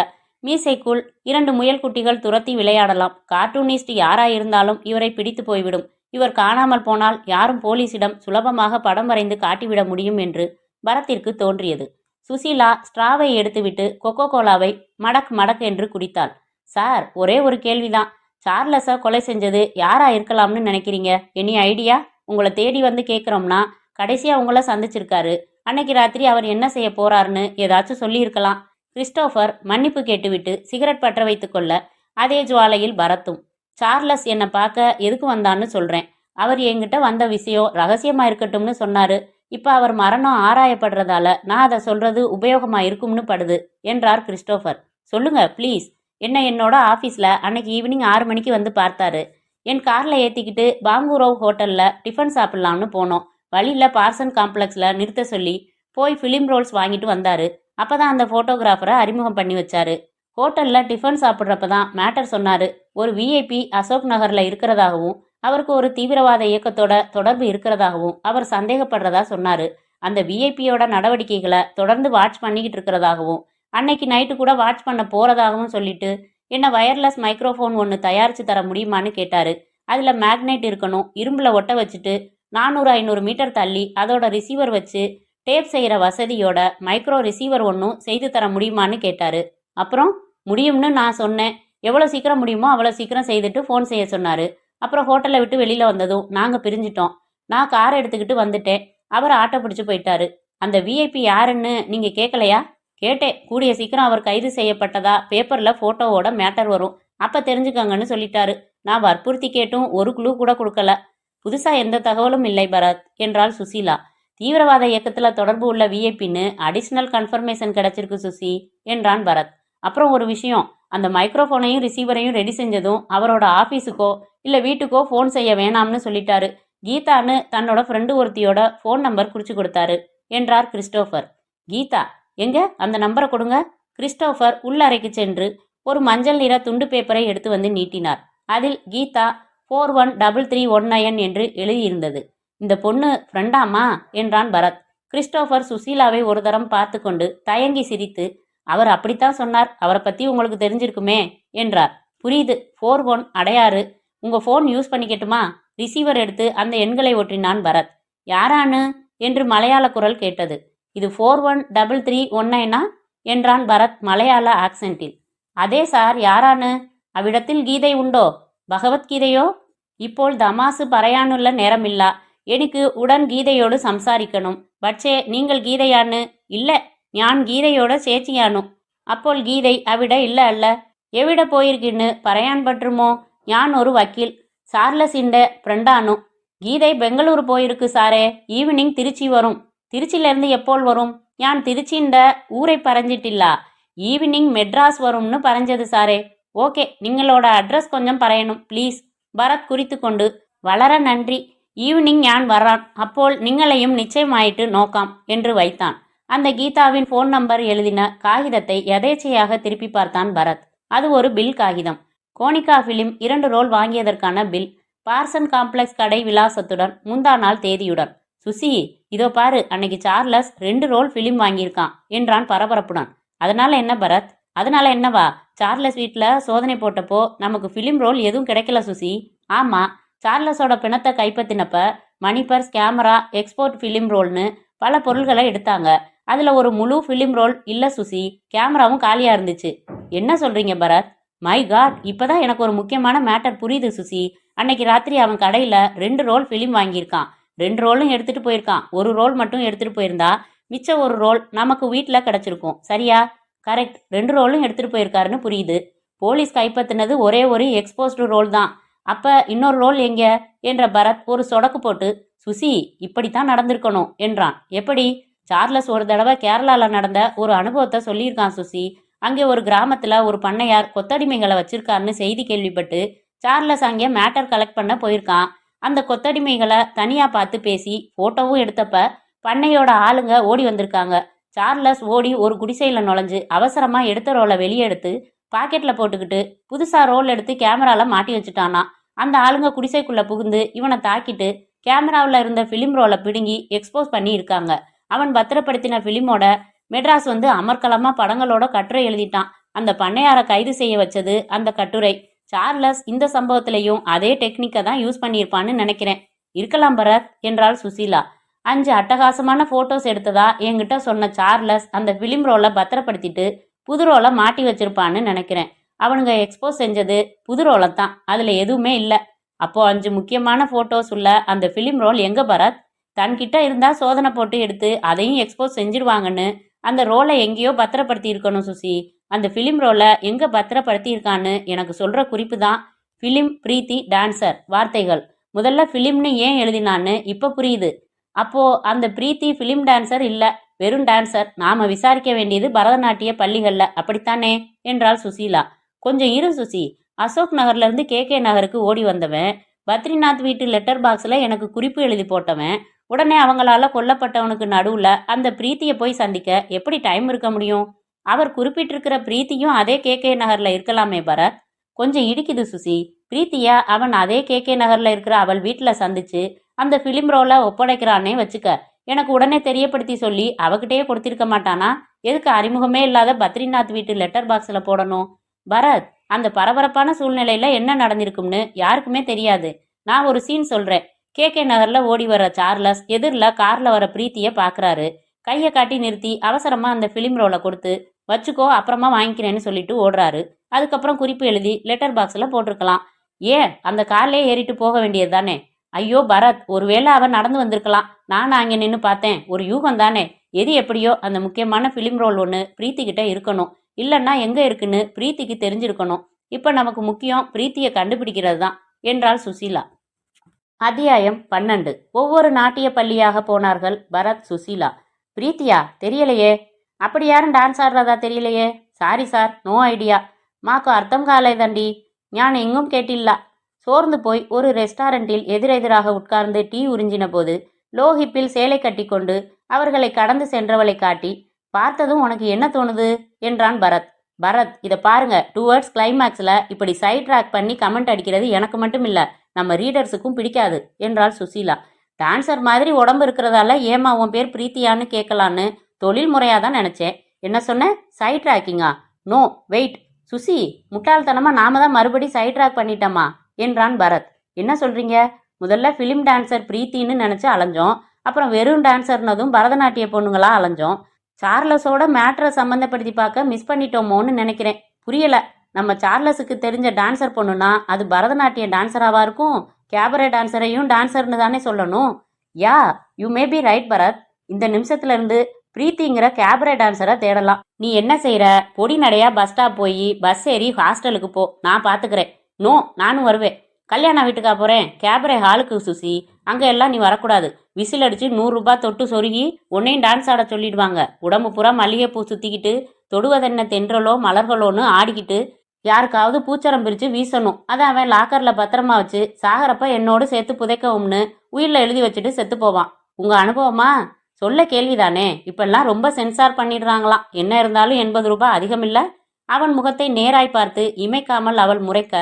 மீசைக்குள் 2 முயல் குட்டிகள் துரத்தி விளையாடலாம். கார்ட்டூனிஸ்ட் யாராயிருந்தாலும் இவரை பிடித்து போய்விடும். இவர் காணாமல் போனால் யாரும் போலீசிடம் சுலபமாக படம் வரைந்து காட்டிவிட முடியும் என்று பரத்திற்கு தோன்றியது. சுசீலா ஸ்ட்ராவை எடுத்துவிட்டு கொக்கோ கோலாவை மடக் மடக் என்று குடித்தாள். சார், ஒரே ஒரு கேள்விதான். சார்லஸை கொலை செஞ்சது யாரா இருக்கலாம்னு நினைக்கிறீங்க? Any idea? உங்களை தேடி வந்து கேட்குறோம்னா கடைசியா உங்களை சந்திச்சிருக்காரு. அன்னைக்கு ராத்திரி அவர் என்ன செய்ய போறாருன்னு ஏதாச்சும் சொல்லியிருக்கலாம். கிறிஸ்டோபர் மன்னிப்பு கேட்டுவிட்டு சிகரெட் பற்ற வைத்து கொள்ள அதே ஜுவாலையில் பரத்தும். சார்லஸ் என்னை பார்க்க எதுக்கு வந்தான்னு சொல்றேன். அவர் என்கிட்ட வந்த விஷயம் ரகசியமா இருக்கட்டும்னு சொன்னாரு. இப்ப அவர் மரணம் ஆராயப்படுறதால நான் அதை சொல்றது உபயோகமா இருக்கும்னு படுது என்றார் கிறிஸ்டோபர். சொல்லுங்க ப்ளீஸ். என்னோட ஆஃபீஸில் அன்னைக்கு ஈவினிங் 6 மணிக்கு வந்து பார்த்தாரு. என் காரில் ஏற்றிக்கிட்டு பாம்புரோவ் ஹோட்டலில் டிஃபன் சாப்பிட்லாம்னு போனோம். வழியில் பார்சன் காம்ப்ளெக்ஸில் நிறுத்த சொல்லி போய் ஃபிலிம் ரோல்ஸ் வாங்கிட்டு வந்தார். அப்போ தான் அந்த ஃபோட்டோகிராஃபரை அறிமுகம் பண்ணி வச்சாரு. ஹோட்டலில் டிஃபன் சாப்பிட்றப்ப தான் மேட்டர் சொன்னார். ஒரு விஐபி அசோக் நகரில் இருக்கிறதாகவும் அவருக்கு ஒரு தீவிரவாத இயக்கத்தோட தொடர்பு இருக்கிறதாகவும் அவர் சந்தேகப்படுறதா சொன்னார். அந்த விஐபியோட நடவடிக்கைகளை தொடர்ந்து வாட்ச் பண்ணிக்கிட்டு இருக்கிறதாகவும் அன்னைக்கு நைட்டு கூட வாட்ச் பண்ண போகிறதாகவும் சொல்லிட்டு என்ன வயர்லெஸ் மைக்ரோஃபோன் ஒன்று தயாரித்து தர முடியுமான்னு கேட்டார். அதில் மேக்னெட் இருக்கணும், இரும்பில் ஒட்ட வச்சுட்டு 400-500 மீட்டர் தள்ளி அதோட ரிசீவர் வச்சு டேப் செய்கிற வசதியோட மைக்ரோ ரிசீவர் ஒன்றும் செய்து தர முடியுமான்னு கேட்டார். அப்புறம் முடியும்னு நான் சொன்னேன். எவ்வளோ சீக்கிரம் முடியுமோ அவ்வளோ சீக்கிரம் செய்துட்டு ஃபோன் செய்ய சொன்னார். அப்புறம் ஹோட்டலை விட்டு வெளியில் வந்ததும் நாங்கள் பிரிஞ்சிட்டோம். நான் காரை எடுத்துக்கிட்டு வந்துட்டேன். அவர் ஆட்டோ பிடிச்சி போயிட்டாரு. அந்த விஐபி யாருன்னு நீங்கள் கேட்கலையா? கேட்டேன். கூடிய சீக்கிரம் அவர் கைது செய்யப்பட்டதா பேப்பரில் ஃபோட்டோவோட மேட்டர் வரும், அப்போ தெரிஞ்சுக்கங்கன்னு சொல்லிட்டாரு. நான் வற்புறுத்தி கேட்டும் ஒரு குழு கூட கொடுக்கல. புதுசாக எந்த தகவலும் இல்லை பரத் என்றாள் சுசீலா. தீவிரவாத இயக்கத்தில் தொடர்பு உள்ள விஐபின்னு அடிஷ்னல் கன்ஃபர்மேஷன் கிடைச்சிருக்கு சுசி என்றான் பரத். அப்புறம் ஒரு விஷயம், அந்த மைக்ரோஃபோனையும் ரிசீவரையும் ரெடி செஞ்சதும் அவரோட ஆஃபீஸுக்கோ இல்லை வீட்டுக்கோ ஃபோன் செய்ய வேணாம்னு சொல்லிட்டாரு. கீதான்னு தன்னோட ஃப்ரெண்டு ஒருத்தியோட ஃபோன் நம்பர் குறிச்சு கொடுத்தாரு என்றார் கிறிஸ்டோபர். கீதா எங்க? அந்த நம்பரை கொடுங்க. கிறிஸ்டோபர் உள்ளறைக்கு சென்று ஒரு மஞ்சள் நிற துண்டு பேப்பரை எடுத்து வந்து நீட்டினார். அதில் கீதா 413319 என்று எழுதியிருந்தது. இந்த பொண்ணு ஃப்ரெண்டாமா என்றான் பரத். கிறிஸ்டோபர் சுசீலாவை ஒரு தரம் பார்த்து கொண்டு தயங்கி சிரித்து, அவர் அப்படித்தான் சொன்னார், அவரை பற்றி உங்களுக்கு தெரிஞ்சிருக்குமே என்றார். புரியுது. 41 அடையாறு. உங்கள் ஃபோன் யூஸ் பண்ணிக்கட்டுமா? ரிசீவர் எடுத்து அந்த எண்களை ஒற்றினான் பரத். யாரானு என்று மலையாள குரல் கேட்டது. இது 413319 என்றான் பரத் மலையாள ஆக்சென்டில். அதே சார், யாரானு? அவ்விடத்தில் கீதை உண்டோ? பகவத்கீதையோ? ഇപ്പോൾ തമാസ് പറയാനുള്ള നേരമില്ല. എനിക്ക് ഉടൻ ഗീതയോട് സംസാരിക്കണം. പക്ഷേ നിങ്ങൾ ഗീതയാണ്? ഇല്ല, ഞാൻ ഗീതയോട് ചേച്ചിയാണു. അപ്പോൾ ഗീதை അവിടെ ഇല്ല അല്ല. എവിടെ പോയിരിക്കുന്നു പറയാൻ പറ്റുമോ? ഞാൻ ഒരു വക്കീൽ, சார்லஸிൻ്റെ ஃப்ரெண்டானு. கீதை பெங்களூர் போயிருக்கு சாரே. ஈவினிங் திருச்சி வரும். திருச்சியிலேருந்து எப்போல் வரும்? ஞான் திருச்சின்ற ஊரை பறஞ்சிட்டில்ல. ஈவினிங் மெட்ராஸ் வரும்னு பறஞ்சது சாரே. ஓகே, நீங்களோட அட்ரஸ் கொஞ்சம் பறையணும் ப்ளீஸ். பரத் குறித்து கொண்டு, வளர நன்றி. ஈவினிங் ஞான் வர்றான், அப்போல் நீங்களையும் நிச்சயமாயிட்டு நோக்காம் என்று வைத்தான். அந்த கீதாவின் ஃபோன் நம்பர் எழுதின காகிதத்தை எதேச்சையாக திருப்பி பார்த்தான் பரத். அது ஒரு பில் காகிதம். கோனிகா பிலிம் 2 ரோல் வாங்கியதற்கான பில், பார்சன் காம்ப்ளெக்ஸ் கடை விலாசத்துடன் முந்தா நாள் தேதியுடன். சுசி, இதோ பாரு, அன்னைக்கு சார்லஸ் 2 ரோல் பிலிம் வாங்கியிருக்கான் என்றான் பரபரப்புடன். அதனால என்ன பரத்? அதனால என்னவா? சார்லஸ் வீட்டில் சோதனை போட்டப்போ நமக்கு பிலிம் ரோல் எதுவும் கிடைக்கல சுசி. ஆமா, சார்லஸோட பிணத்தை கைப்பற்றினப்ப மணி பர்ஸ், கேமரா, எக்ஸ்போர்ட் பிலிம் ரோல்னு பல பொருள்களை எடுத்தாங்க. அதுல ஒரு முழு பிலிம் ரோல் இல்ல சுசி. கேமராவும் காலியா இருந்துச்சு. என்ன சொல்றீங்க பரத்? மை காட், இப்பதான் எனக்கு ஒரு முக்கியமான மேட்டர் புரியுது சுசி. அன்னைக்கு ராத்திரி அவன் கடையில 2 ரோல் பிலிம் வாங்கியிருக்கான். 2 ரோலும் எடுத்துட்டு போயிருக்கான். ஒரு ரோல் மட்டும் எடுத்துட்டு போயிருந்தா மிச்சம் ஒரு ரோல் நமக்கு வீட்டில் கிடைச்சிருக்கும். சரியா? கரெக்ட். 2 ரோலும் எடுத்துட்டு போயிருக்காருன்னு புரியுது. போலீஸ் கைப்பற்றினது ஒரே ஒரு எக்ஸ்போஸ்டு ரோல் தான். அப்ப இன்னொரு ரோல் எங்க என்ற பரத் ஒரு சொடக்கு போட்டு, சுசி, இப்படித்தான் நடந்திருக்கணும் என்றான். எப்படி? சார்லஸ் ஒரு தடவை கேரளால நடந்த ஒரு அனுபவத்தை சொல்லியிருக்கான் சுசி. அங்கே ஒரு கிராமத்துல ஒரு பண்ணையார் கொத்தடிமைகளை வச்சிருக்காருன்னு செய்தி கேள்விப்பட்டு சார்லஸ் அங்கே மேட்டர் கலெக்ட் பண்ண போயிருக்கான். அந்த கொத்தடிமைகளை தனியா பார்த்து பேசி போட்டோவும் எடுத்தப்ப பண்ணையோட ஆளுங்க ஓடி வந்திருக்காங்க. சார்லஸ் ஓடி ஒரு குடிசையில நுழைஞ்சு அவசரமா எடுத்த ரோலை வெளியே எடுத்து பாக்கெட்ல போட்டுக்கிட்டு புதுசா ரோல் எடுத்து கேமரால மாட்டி வச்சுட்டானா. அந்த ஆளுங்க குடிசைக்குள்ள புகுந்து இவனை தாக்கிட்டு கேமராவில் இருந்த பிலிம் ரோலை பிடுங்கி எக்ஸ்போஸ் பண்ணி இருக்காங்க. அவன் பத்திரப்படுத்தின பிலிமோட மெட்ராஸ் வந்து அமர்க்கலமா படங்களோட கட்டுரை எழுதிட்டான். அந்த பண்ணையாரை கைது செய்ய வச்சது அந்த கட்டுரை. சார்லஸ் இந்த சம்பவத்திலையும் அதே டெக்னிக்கை தான் யூஸ் பண்ணியிருப்பான்னு நினைக்கிறேன். இருக்கலாம் பரத் என்றாள் சுசீலா. 5 அட்டகாசமான போட்டோஸ் எடுத்ததா என்கிட்ட சொன்ன சார்லஸ் அந்த பிலிம் ரோலை பத்திரப்படுத்திட்டு புது ரோலை மாட்டி வச்சிருப்பான்னு நினைக்கிறேன். அவனுங்க எக்ஸ்போஸ் செஞ்சது புது ரோலை தான். அதுல எதுவுமே இல்லை. அப்போ 5 முக்கியமான போட்டோஸ் உள்ள அந்த பிலிம் ரோல் எங்க பரத்? தன்கிட்ட இருந்தா சோதனை போட்டு எடுத்து அதையும் எக்ஸ்போஸ் செஞ்சிருவாங்கன்னு அந்த ரோலை எங்கேயோ பத்திரப்படுத்தி இருக்கணும் சுசி. அந்த பிலிம் ரோலை எங்க பத்திரப்படுத்தி இருக்கான்னு எனக்கு சொல்ற குறிப்பு தான் பிலிம் பிரீத்தி டான்சர் வார்த்தைகள். முதல்ல பிலிம்னு ஏன் எழுதினான்னு இப்ப புரியுது. அப்போ அந்த பிரீத்தி பிலிம் டான்சர் இல்ல, வெறும் டான்சர். நாம விசாரிக்க வேண்டியது பரதநாட்டிய பள்ளிகள்ல, அப்படித்தானே என்றாள் சுசீலா. கொஞ்சம் இரு சுசி. அசோக் நகர்ல இருந்து KK நகருக்கு ஓடி வந்தவன், பத்ரிநாத் வீட்டு லெட்டர் பாக்ஸ்ல எனக்கு குறிப்பு எழுதி போட்டவன், உடனே அவங்களால கொல்லப்பட்டவனுக்கு நடுவுல அந்த பிரீத்தியை போய் சந்திக்க எப்படி டைம் இருக்க முடியும்? அவர் குறிப்பிட்டிருக்கிற பிரீத்தியும் அதே KK நகர்ல இருக்கலாமே பரத். கொஞ்சம் இடிக்குது சுசி. பிரீத்தியா அவன் அதே KK நகர்ல இருக்கிற அவள் வீட்டுல சந்திச்சு அந்த பிலிம் ரோலை ஒப்படைக்கிறானே வச்சுக்க. எனக்கு உடனே தெரியப்படுத்தி சொல்லி அவகிட்டயே கொடுத்திருக்க மாட்டானா? எதுக்கு அறிமுகமே இல்லாத பத்ரிநாத் வீட்டு லெட்டர் பாக்ஸ்ல போடணும்? பரத், அந்த பரபரப்பான சூழ்நிலையில என்ன நடந்திருக்கும்னு யாருக்குமே தெரியாது. நான் ஒரு சீன் சொல்றேன். KK நகர்ல ஓடி வர சார்லஸ் எதிரில் கார்ல வர பிரீத்தியை பாக்குறாரு. கையை காட்டி நிறுத்தி அவசரமா அந்த பிலிம் ரோலை கொடுத்து வச்சுக்கோ, அப்புறமா வாங்கிக்கிறேன்னு சொல்லிட்டு ஓடுறாரு. அதுக்கப்புறம் குறிப்பு எழுதி லெட்டர் பாக்ஸ்ல போட்டிருக்கலாம். ஏன் அந்த கார்லயே ஏறிட்டு போக வேண்டியது தானே? ஐயோ பரத், ஒருவேளை அவன் நடந்து வந்திருக்கலாம். நான் அங்கே நின்று பார்த்தேன். ஒரு யூகம் தானே. எது எப்படியோ அந்த முக்கியமான பிலிம் ரோல் ஒன்று பிரீத்தி கிட்ட இருக்கணும். இல்லைன்னா எங்க இருக்குன்னு பிரீத்திக்கு தெரிஞ்சிருக்கணும். இப்ப நமக்கு முக்கியம் பிரீத்தியை கண்டுபிடிக்கிறது தான் என்றாள் சுசீலா. அத்தியாயம் 12. ஒவ்வொரு நாட்டிய பள்ளியாக போனார்கள் பரத், சுசீலா. பிரீத்தியா? தெரியலையே. அப்படி யாரும் டான்ஸ் ஆடுறதா தெரியலையே. Sorry sir, no idea. மாக்கு அர்த்தம் காலைதண்டி. ஞான் எங்கும் கேட்டில்லா. சோர்ந்து போய் ஒரு ரெஸ்டாரண்டில் எதிரெதிராக உட்கார்ந்து டீ உறிஞ்சின போது லோஹிப்பில் சேலை கட்டி கொண்டு அவர்களை கடந்து சென்றவளை காட்டி, பார்த்ததும் உனக்கு என்ன தோணுது என்றான் பரத். பரத், இதை பாருங்க. டுவர்ட்ஸ் கிளைமேக்ஸ்ல இப்படி சைட் ட்ராக் பண்ணி கமெண்ட் அடிக்கிறது எனக்கு மட்டும் இல்ல, நம்ம ரீடர்ஸுக்கும் பிடிக்காது என்றாள் சுசீலா. டான்சர் மாதிரி உடம்பு இருக்கிறதால ஏமா உன் பேர் பிரீத்தியான்னு கேட்கலான்னு தொழில் முறையாதான் நினைச்சேன். என்ன சொன்ன? சைட் ட்ராக்கிங்கா? நோ வெயிட் சுசி, முட்டாள்தனமா நாம தான் மறுபடி சைட் ட்ராக் பண்ணிட்டோமா என்றான் பரத். என்ன சொல்றீங்க? முதல்ல பிலிம் டான்சர் பிரீத்தின்னு நினைச்சு அலைஞ்சோம். அப்புறம் வெறும் டான்சர்னதும் பரதநாட்டிய பொண்ணுங்களா அலைஞ்சோம். சார்லஸோட மேட்ரை சம்பந்தப்படுத்தி பார்க்க மிஸ் பண்ணிட்டோமோன்னு நினைக்கிறேன். புரியல. நம்ம சார்லஸுக்கு தெரிஞ்ச டான்சர் பொண்ணுனா அது பரதநாட்டிய டான்சராவா இருக்கும்? கேபரே டான்சரையும் டான்சர்னு தானே சொல்லணும். Yeah, you may be right Bharat. இந்த நிமிஷத்துல இருந்து பிரீத்திங்கிற கேபரே டான்சரை தேடலாம். நீ என்ன செய்யற? பொடி நடையா பஸ் ஸ்டாப் போய் பஸ் ஏறி ஹாஸ்டலுக்கு போ, நான் பாத்துக்கிறேன். நோ, நானும் வருவேன். கல்யாண வீட்டுக்கா போறேன்? கேபரே ஹாலுக்கு சுசி. அங்க எல்லாம் நீ வரக்கூடாது. விசில் அடிச்சு 100 ரூபாய் தொட்டு சொருகி உன்னையும் டான்ஸ் ஆட சொல்லிடுவாங்க. உடம்பு பூரா மல்லிகைப்பூ சுத்திக்கிட்டு தொடுவதென்ன தென்றலோ மலர்களோன்னு ஆடிக்கிட்டு யாருக்காவது பூச்சரம் பிரிச்சு வீசணும். அதை அவன் லாக்கர்ல பத்திரமா வச்சு சாகரப்ப என்னோடு சேர்த்து புதைக்கவும்னு உயிரில் எழுதி வச்சுட்டு செத்து போவான். உங்க அனுபவமா? சொல்ல கேள்விதானே. இப்பெல்லாம் ரொம்ப சென்சார் பண்ணிடுறாங்களாம். என்ன இருந்தாலும் 80 ரூபாய் அதிகம் இல்ல? அவன் முகத்தை நேராய் பார்த்து இமைக்காமல் அவள் முறைக்க,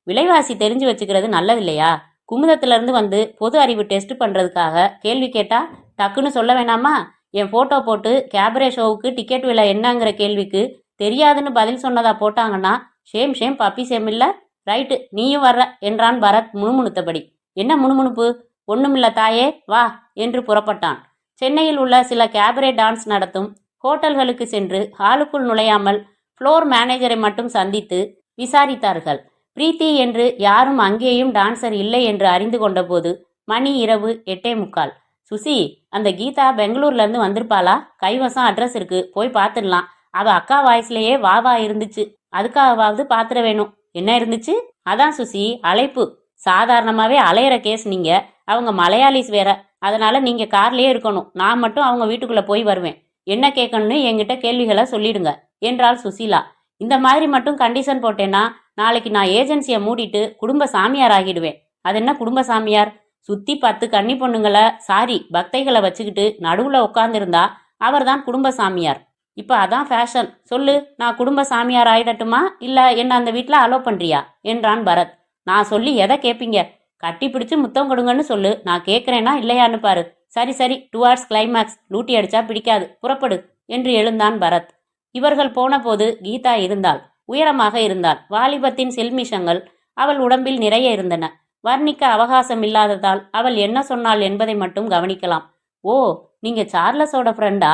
விலைவாசி தெரிஞ்சு வச்சுக்கிறது நல்லதில்லையா? குமுதத்திலிருந்து வந்து பொது அறிவு டெஸ்ட் பண்றதுக்காக கேள்வி கேட்டா டக்குன்னு சொல்ல வேணாமா? என் போட்டோ போட்டு கேபரே ஷோவுக்கு டிக்கெட் விலை என்னங்கிற கேள்விக்கு தெரியாதுன்னு பதில் சொன்னதா போட்டாங்கன்னா ஷேம் ஷேம் பப்பி ஷேம் இல்ல? ரைட்டு, நீயும் வர்ற என்றான் பரத் முணுமுணுத்தபடி. என்ன முணுமுணுப்பு? ஒண்ணுமில்ல தாயே, வா என்று புறப்பட்டான். சென்னையில் உள்ள சில கேபரே டான்ஸ் நடத்தும் ஹோட்டல்களுக்கு சென்று ஹாலுக்குள் நுழையாமல் ஃப்ளோர் மேனேஜரை மட்டும் சந்தித்து விசாரித்தார்கள். பிரீத்தி என்று யாரும் அங்கேயும் டான்சர் இல்லை என்று அறிந்து கொண்டபோது மணி இரவு 8:45. சுசி, அந்த கீதா பெங்களூர்ல இருந்து வந்திருப்பாளா? கைவசம் அட்ரஸ் இருக்கு, போய் பார்த்துடலாம். அவ அக்கா வாய்ஸ்லயே வா வா இருந்துச்சு, அதுக்காகவாவது பாத்திர வேணும். என்ன இருந்துச்சு? அதான் சுசி, அழைப்பு. சாதாரணமாவே அலையிற கேஸ் நீங்க, அவங்க மலையாளிஸ் வேற, அதனால நீங்க கார்லயே இருக்கணும். நான் மட்டும் அவங்க வீட்டுக்குள்ள போய் வருவேன். என்ன கேட்கணும்னு என்கிட்ட கேள்விகளை சொல்லிடுங்க என்றாள் சுசீலா. இந்த மாதிரி மட்டும் கண்டிஷன் போட்டேன்னா நாளைக்கு நான் ஏஜென்சியை மூடிட்டு குடும்ப சாமியார் ஆகிடுவேன். அது என்ன குடும்ப சாமியார்? சுத்தி 10 கன்னி பொண்ணுங்களை, சாரி பக்தைகளை வச்சுக்கிட்டு நடுவுல உட்காந்துருந்தா அவர் தான் குடும்ப சாமியார். இப்ப அதான் ஃபேஷன். சொல்லு, நான் குடும்ப சாமியார் ஆயிடட்டுமா, இல்ல என்ன அந்த வீட்டுல அலோ பண்றியா என்றான் பரத். நான் சொல்லி எதை கேட்பீங்க? கட்டி பிடிச்சு முத்தம் கொடுங்கன்னு சொல்லு, நான் கேட்கறேன்னா இல்லையான்னு பாரு. சரி சரி, டுவார்ட்ஸ் கிளைமேக்ஸ், லூட்டி அடிச்சா பிடிக்காது, புறப்படு என்று எழுந்தான் பரத். இவர்கள் போன போது கீதா இருந்தாள். உயரமாக இருந்தாள். வாலிபத்தின் செல்மிஷங்கள் அவள் உடம்பில் நிறைய இருந்தன. வர்ணிக்க அவகாசம் இல்லாததால் அவள் என்ன சொன்னாள் என்பதை மட்டும் கவனிக்கலாம். ஓ, நீங்க சார்லஸோட ஃப்ரெண்டா?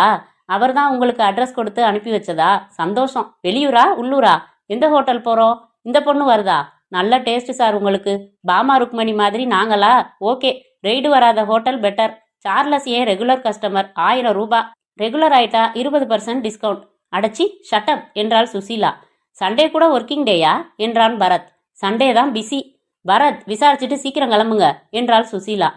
அவர்தான் உங்களுக்கு அட்ரஸ் கொடுத்து அனுப்பி வச்சதா? சந்தோஷம். வெளியூரா உள்ளூரா? எந்த ஹோட்டல் போறோம்? இந்த பொண்ணு வருதா? நல்ல டேஸ்ட் சார் உங்களுக்கு. பாமா ருக்மணி மாதிரி நாங்களா? ஓகே, ரெய்டு வராத ஹோட்டல் பெட்டர். சார்லஸ் ஏன் ரெகுலர் கஸ்டமர், 1000 ரூபாய். ரெகுலர் ஆயிட்டா 20% டிஸ்கவுண்ட். அடச்சி, ஷட்டப் என்றாள் சுசீலா. சண்டே கூட ஒர்க்கிங் டேயா என்றான் பரத். சண்டே தான் பிஸி. பரத், விசாரிச்சுட்டு சீக்கிரம் கிளம்புங்க என்றாள் சுசீலா.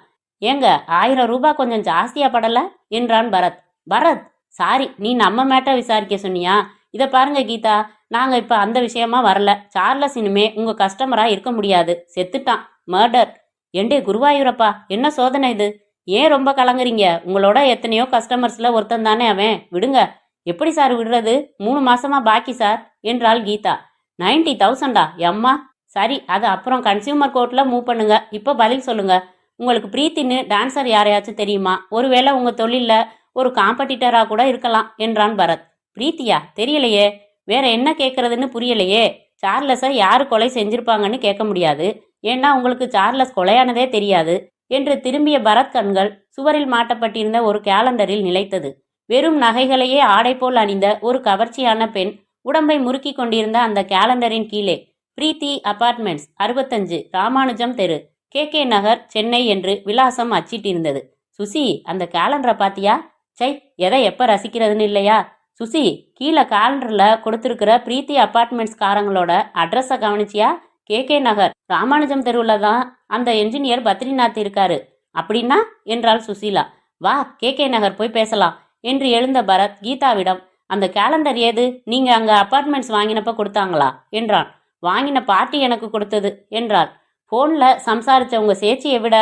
ஏங்க, 1000 ரூபாய் கொஞ்சம் ஜாஸ்தியா படல என்றான் பரத். பரத், சாரி, நீ நம்ம மேட்டை விசாரிக்க சொன்னியா? இதை பாருங்க கீதா, நாங்க இப்ப அந்த விஷயமா வரல. சார்லஸ் இனிமே உங்க கஸ்டமரா இருக்க முடியாது, செத்துட்டான், மர்டர். ஏண்டே குருவாயூரப்பா, என்ன சோதனை இது? ஏன் ரொம்ப கலங்குறீங்க? உங்களோட எத்தனையோ கஸ்டமர்ஸ்ல ஒருத்தன் தானே அவன், விடுங்க. எப்படி சார் விடுறது? 3 மாசமா பாக்கி சார் என்றாள் கீதா. 90,000 எம்மா. சரி, அது அப்புறம் கன்சியூமர் கோர்ட்ல மூவ் பண்ணுங்க. இப்போ பதில் சொல்லுங்க. உங்களுக்கு பிரீத்தின்னு டான்சர் யாரையாச்சும் தெரியுமா? ஒருவேளை உங்க தொழில்ல ஒரு காம்படிட்டரா கூட இருக்கலாம் என்றான் பரத். பிரீத்தியா? தெரியலையே. வேற என்ன கேட்கறதுன்னு புரியலையே. சார்லஸை யாரு கொலை செஞ்சிருப்பாங்கன்னு கேட்க முடியாது, ஏன்னா உங்களுக்கு சார்லஸ் கொலையானதே தெரியாது என்று திரும்பிய பரத் கண்கள் சுவரில் மாட்டப்பட்டிருந்த ஒரு கேலண்டரில் நிலைத்தது. வெறும் நகைகளையே ஆடை போல் அணிந்த ஒரு கவர்ச்சியான பெண் உடம்பை முறுக்கி கொண்டிருந்த அந்த கேலண்டரின் கீழே பிரீத்தி அபார்ட்மெண்ட்ஸ் 65 ராமானுஜம் தெரு, KK நகர், சென்னை என்று விலாசம் அச்சிட்டிருந்தது. சுசி, அந்த கேலண்டரை பாத்தியா? சை, எதை எப்ப ரசிக்கிறதுன்னு இல்லையா? சுசி, கீழே கேலண்டர்ல கொடுத்திருக்கிற பிரீத்தி அபார்ட்மெண்ட்ஸ் காரங்களோட அட்ரஸை கவனிச்சியா? KK நகர் ராமானுஜம் தெருவுல தான் அந்த என்ஜினியர் பத்ரிநாத் இருக்காரு. அப்படின்னா என்றாள் சுசீலா. வா, KK நகர் போய் பேசலாம் என்று எழுந்த பரத் கீதாவிடம், அந்த கேலண்டர் ஏது? நீங்க அங்க அபார்ட்மெண்ட்ஸ் வாங்கினப்ப கொடுத்தாங்களா என்றான். வாங்கின பார்ட்டி எனக்கு கொடுத்தது என்றாள். போன்ல சம்சாரிச்ச உங்க சேச்சியை விட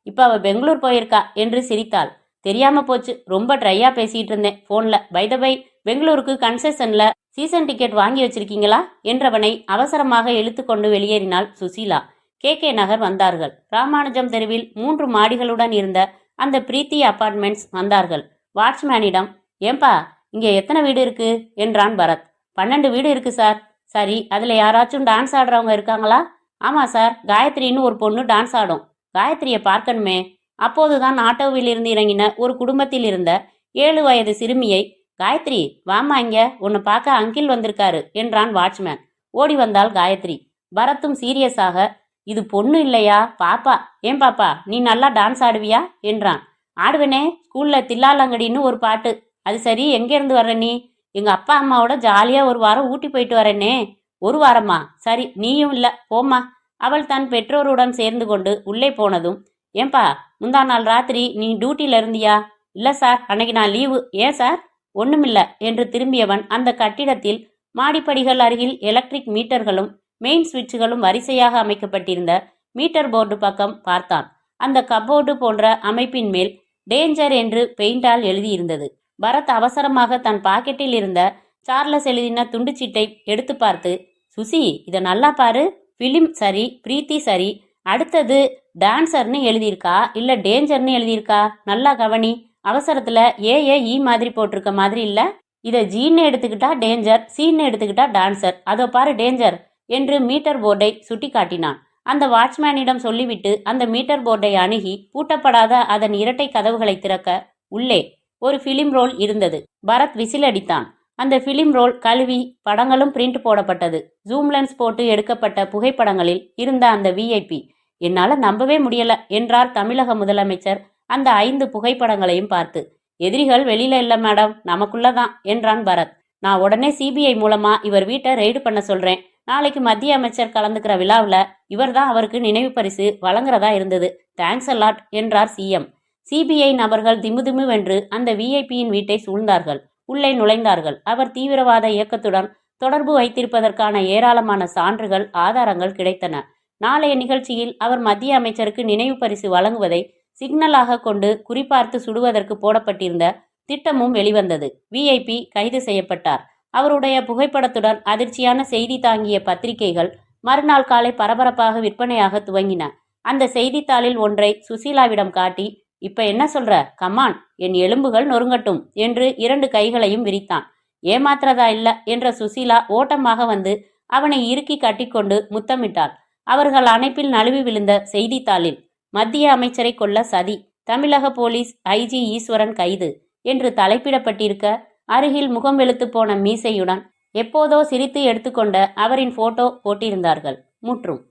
இப்ப அவ பெங்களூர் போயிருக்கா என்று சிரித்தாள். தெரியாம போச்சு, ரொம்ப ட்ரையா பேசிட்டு இருந்தேன் போன்ல. பை த பை, பெங்களூருக்கு கன்செஷன்ல சீசன் டிக்கெட் வாங்கி வச்சிருக்கீங்களா என்றவனை அவசரமாக இழுத்து கொண்டு வெளியேறினாள் சுசீலா. KK நகர் வந்தார்கள். ராமானுஜம் தெருவில் 3 மாடிகளுடன் இருந்த அந்த பிரீத்தி அபார்ட்மெண்ட்ஸ் வந்தார்கள். வாட்ச்மேனிடம், ஏன்பா இங்க எத்தனை வீடு இருக்கு என்றான் பரத். 12 வீடு இருக்கு சார். சரி, அதுல யாராச்சும் டான்ஸ் ஆடுறவங்க இருக்காங்களா? ஆமா சார், காயத்ரின்னு ஒரு பொண்ணு டான்ஸ் ஆடும். காயத்ரியை பார்க்கணுமே. அப்போதுதான் ஆட்டோவில் இருந்து இறங்கின ஒரு குடும்பத்தில் இருந்த 7 வயது சிறுமியை, காயத்ரி வாமா, இங்க உன்னை பார்க்க அங்கிள் வந்திருக்காரு என்றான் வாட்ச்மேன். ஓடி வந்தாள் காயத்ரி. பரத்தும் சீரியஸாக, இது பொண்ணு இல்லையா, பாப்பா. ஏன் பாப்பா, நீ நல்லா டான்ஸ் ஆடுவியா என்றான். ஆடுவனே, ஸ்கூல்ல தில்லாலங்கடின்னு ஒரு பாட்டு. அது சரி, எங்க இருந்து வர்ற நீ? எங்க அப்பா அம்மாவோட ஜாலியா ஒரு வாரம் ஊட்டி போயிட்டு வரேனே. 1 வாரமா? சரி, நீயும் இல்ல, போமா. அவள் தன் பெற்றோருடன் சேர்ந்து கொண்டு உள்ளே போனதும், ஏன்பா முந்தா நாள் ராத்திரி நீ டியூட்டில இருந்தியா? இல்ல சார், அன்னைக்கு நான் லீவு. ஏன் சார்? ஒண்ணுமில்ல என்று திரும்பியவன் அந்த கட்டிடத்தில் மாடிப்படிகள் அருகில் எலக்ட்ரிக் மீட்டர்களும் மெயின் சுவிட்சுகளும் வரிசையாக அமைக்கப்பட்டிருந்த மீட்டர் போர்டு பக்கம் பார்த்தான். அந்த கப்போர்டு போன்ற அமைப்பின் மேல் டேஞ்சர் என்று பெயிண்டால் எழுதியிருந்தது. பரத் அவசரமாக தன் பாக்கெட்டில் இருந்த சார்லஸ் எழுதின துண்டுச்சீட்டை எடுத்து பார்த்து, சுசி இதை நல்லா பாரு, ஃபிலிம் சரி, பிரீத்தி சரி, அடுத்தது டான்சர்னு எழுதியிருக்கா இல்லை டேஞ்சர்னு எழுதியிருக்கா, நல்லா கவனி. அவசரத்துல ஏ மாதிரி போட்டிருக்க மாதிரி இல்லை. இதை ஜீன்னு எடுத்துக்கிட்டா டேஞ்சர், சீன்னு எடுத்துக்கிட்டா டான்சர், அதோ பாரு டேஞ்சர் என்று மீட்டர் போர்டை சுட்டி காட்டினான். அந்த வாட்ச்மேனிடம் சொல்லிவிட்டு அந்த மீட்டர் போர்டை அணுகி பூட்டப்படாத அதன் இரட்டை கதவுகளை திறக்க உள்ளே ஒரு ஃபிலிம் ரோல் இருந்தது. பரத் விசில் அடித்தான். அந்த ஃபிலிம் ரோல் கழுவி படங்களும் பிரிண்ட் போடப்பட்டது. ஜூம் லென்ஸ் போட்டு எடுக்கப்பட்ட புகைப்படங்களில் இருந்த அந்த விஐபி. என்னால நம்பவே முடியல என்றார் தமிழக முதலமைச்சர் அந்த 5 புகைப்படங்களையும் பார்த்து. எதிரிகள் வெளியில இல்ல மேடம், நமக்குள்ளதான் என்றான் பரத். நான் உடனே சிபிஐ மூலமா இவர் வீட்டை ரெய்டு பண்ண சொல்றேன். நாளைக்கு மத்திய அமைச்சர் கலந்துக்கிற விழாவில் இவர் தான் அவருக்கு நினைவு பரிசு வழங்குறதா இருந்தது. தேங்க்ஸ் அலாட் என்றார் சிஎம். சிபிஐ நபர்கள் திமுதிமுவென்று அந்த விஐபியின் வீட்டை சூழ்ந்தார்கள். உள்ளே நுழைந்தார்கள். அவர் தீவிரவாத இயக்கத்துடன் தொடர்பு வைத்திருப்பதற்கான ஏராளமான சான்றுகள், ஆதாரங்கள் கிடைத்தன. நாளைய நிகழ்ச்சியில் அவர் மத்திய அமைச்சருக்கு நினைவு பரிசு வழங்குவதை சிக்னலாக கொண்டு குறிப்பார்த்து சுடுவதற்கு போடப்பட்டிருந்த திட்டமும் வெளிவந்தது. விஐபி கைது செய்யப்பட்டார். அவருடைய புகைப்படத்துடன் அதிர்ச்சியான செய்தி தாங்கிய பத்திரிகைகள் மறுநாள் காலை பரபரப்பாக விற்பனையாக துவங்கின. அந்த செய்தித்தாளில் ஒன்றை சுசீலாவிடம் காட்டி, இப்ப என்ன சொல்ற, கமான், என் எலும்புகள் நொறுங்கட்டும் என்று 2 கைகளையும் விரித்தான். ஏமாத்திரதா இல்ல என்ற சுசீலா ஓட்டமாக வந்து அவனை இறுக்கி கட்டிக்கொண்டு முத்தமிட்டாள். அவர்கள் அணைப்பில் நழுவி விழுந்த செய்தித்தாளில், மத்திய அமைச்சரை கொல்ல சதி, தமிழக போலீஸ் ஐஜி ஈஸ்வரன் கைது என்று தலைப்பிடப்பட்டிருக்க, அருகில் முகம் வெளுத்து போன மீசையுடன் எப்போதோ சிரித்து எடுத்துக்கொண்ட அவரின் போட்டோ போட்டிருந்தார்கள். முற்றும்.